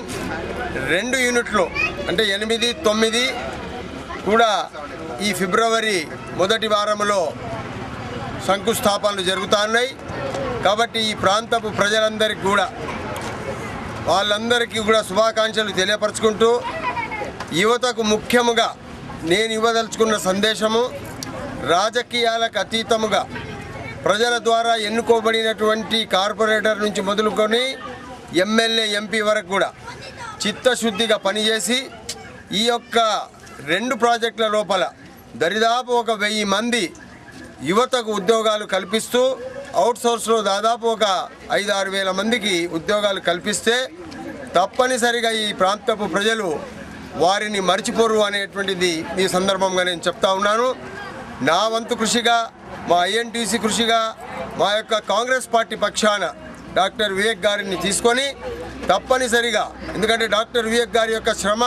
2 యూనిట్లు అంటే 8, 9 కూడా ఈ ఫిబ్రవరి మొదటి వారంలో శంకుస్థాపనలు జరుగుతున్నాయి. కాబట్టి ఈ ప్రాంతపు ప్రజలందరికీ కూడా వాళ్ళందరికీ కూడా శుభాకాంక్షలు తెలియపరచుకుంటూ యువతకు ముఖ్యముగా నేను ఇవ్వదలుచుకున్న సందేశము, రాజకీయాలకు అతీతముగా ప్రజల ద్వారా ఎన్నుకోబడినటువంటి కార్పొరేటర్ నుంచి మొదలుకొని ఎమ్మెల్యే ఎంపీ వరకు కూడా చిత్తశుద్ధిగా పనిచేసి ఈ యొక్క 2 ప్రాజెక్టుల లోపల దరిదాపు 1000 మంది యువతకు ఉద్యోగాలు కల్పిస్తూ అవుట్సోర్స్లో దాదాపు 5-6 వేల మందికి ఉద్యోగాలు కల్పిస్తే తప్పనిసరిగా ఈ ప్రాంతపు ప్రజలు వారిని మర్చిపోరు అనేటువంటిది ఈ సందర్భంగా నేను చెప్తా ఉన్నాను. నా వంతు కృషిగా, మా ఐఎన్టీసీ కృషిగా, మా యొక్క కాంగ్రెస్ పార్టీ పక్షాన డాక్టర్ వివేక్ గారిని తీసుకొని తప్పనిసరిగా, ఎందుకంటే డాక్టర్ వివేక్ గారి యొక్క శ్రమ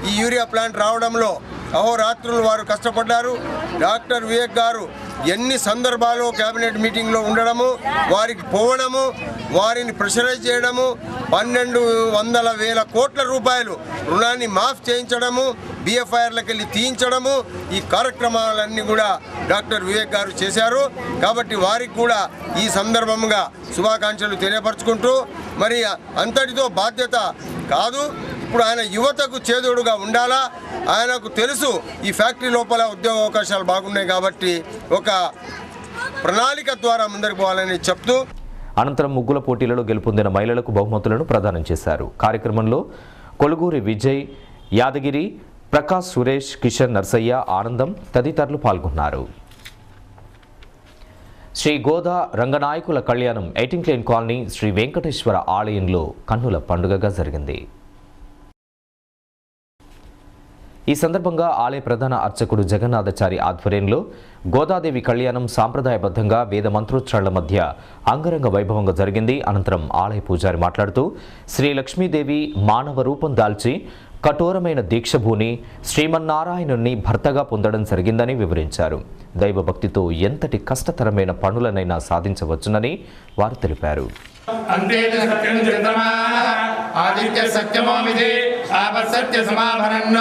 ఈ యూరియా ప్లాంట్ రావడంలో అహోరాత్రులు వారు కష్టపడ్డారు. డాక్టర్ వివేక్ గారు ఎన్ని సందర్భాల్లో కేబినెట్ మీటింగ్లో ఉండడము, వారికి పోవడము, వారిని ప్రెషరైజ్ చేయడము, 1200 కోట్ల రూపాయలు రుణాన్ని మాఫ్ చేయించడము, బిఎఫ్ఐఆర్లకు వెళ్ళి తీయించడము, ఈ కార్యక్రమాలన్నీ కూడా డాక్టర్ వివేక్ గారు చేశారు. కాబట్టి వారికి కూడా ఈ సందర్భంగా శుభాకాంక్షలు తెలియపరచుకుంటూ, మరి అంతటితో బాధ్యత కాదు, ఇప్పుడు ఆయన యువతకు చేదోడుగా ఉండాలా. ఆయనకు తెలుసు ఈ ఫ్యాక్టరీ లోపల ఉద్యోగ అవకాశాలు బాగున్నాయి కాబట్టి ఒక ప్రణాళిక ద్వారా ముందరికి పోవాలని చెప్తూ అనంతరం ముగ్గుల పోటీలలో గెలుపొందిన మహిళలకు బహుమతులను ప్రదానం చేశారు. కార్యక్రమంలో కొలుగూరి విజయ్, యాదగిరి, ప్రకాష్, సురేష్, కిషన్, నర్సయ్య, ఆనందం తదితరులు పాల్గొన్నారు. శ్రీ గోదా రంగనాయకుల కళ్యాణం 18 లేన్ కాలనీ శ్రీ వెంకటేశ్వర ఆలయంలో కన్నుల పండుగగా జరిగింది. ఈ సందర్భంగా ఆలయ ప్రధాన అర్చకుడు జగన్నాథచారి ఆధ్వర్యంలో గోదాదేవి కళ్యాణం సాంప్రదాయబద్ధంగా వేద మంత్రోచ్చారణల మధ్య అంగరంగ వైభవంగా జరిగింది. అనంతరం ఆలయ పూజారి మాట్లాడుతూ శ్రీ లక్ష్మీదేవి మానవ రూపం దాల్చి కఠోరమైన దీక్షభూని శ్రీమన్నారాయణుని భర్తగా పొందడం జరిగిందని వివరించారు. దైవభక్తితో ఎంతటి కష్టతరమైన పనులనైనా సాధించవచ్చునని వారు తెలిపారు. ఆదిత్య సత్యమోమిది ఆపసత్య సమాభరన్న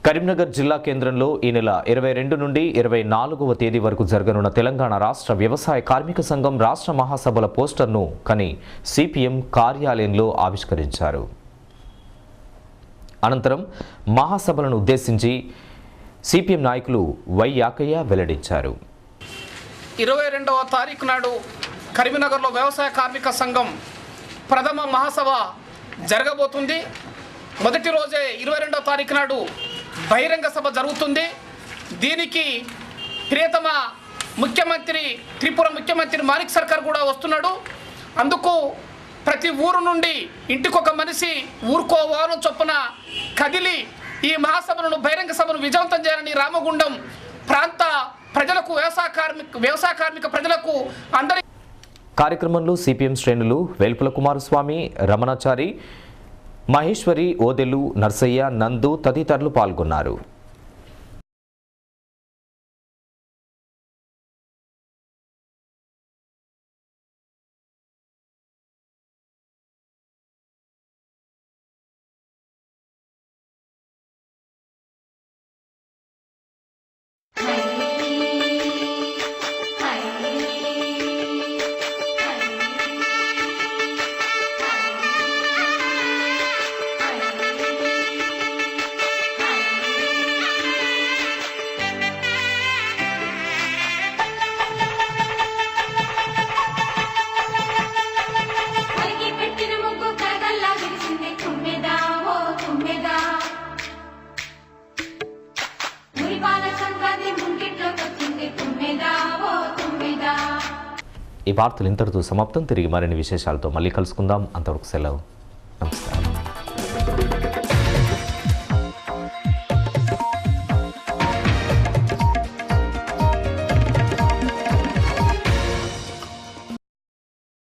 కరీంనగర్ జిల్లా కేంద్రంలో ఈ నెల 22 నుండి 24వ తేదీ వరకు జరగనున్న తెలంగాణ రాష్ట్ర వ్యవసాయ కార్మిక సంఘం రాష్ట్ర మహాసభల పోస్టర్ను కని సిపిఎం కార్యాలయంలో ఆవిష్కరించారు. అనంతరం మహాసభలను ఉద్దేశించి సిపిఎం నాయకులు వై యాకయ్య వెల్లడించారు. 22వ తారీఖు నాడు కరీంనగర్లో వ్యవసాయ కార్మిక సంఘం ప్రథమ మహాసభ జరగబోతుంది. మొదటి రోజే 22వ తారీఖు నాడు బహిరంగ సభ జరుగుతుంది. దీనికి ప్రియతమ ముఖ్యమంత్రి, త్రిపుర ముఖ్యమంత్రి మాణిక్ సర్కార్ కూడా వస్తున్నాడు. అందుకు ప్రతి ఊరు నుండి ఇంటికొక మనిషి, ఊరుకో వారం చొప్పున కదిలి ఈ మహాసభలను, బహిరంగ సభను విజయవంతం చేయాలని రామగుండం ప్రాంత ప్రజలకు, వ్యవసాయ వ్యవసాయ కార్మిక ప్రజలకు అందరి కార్యక్రమంలో సిపిఎం శ్రేణులు వేల్పుల కుమారస్వామి, రమణాచారి, మహేశ్వరి, ఓదెలు, నర్సయ్య, నందు తదితరులు పాల్గొన్నారు. ఈ వార్తలు ఇంతటితో సమాప్తం. తిరిగి మరిన్ని విశేషాలతో మళ్ళీ కలుసుకుందాం. అంతవరకు సెలవు. నమస్కారం.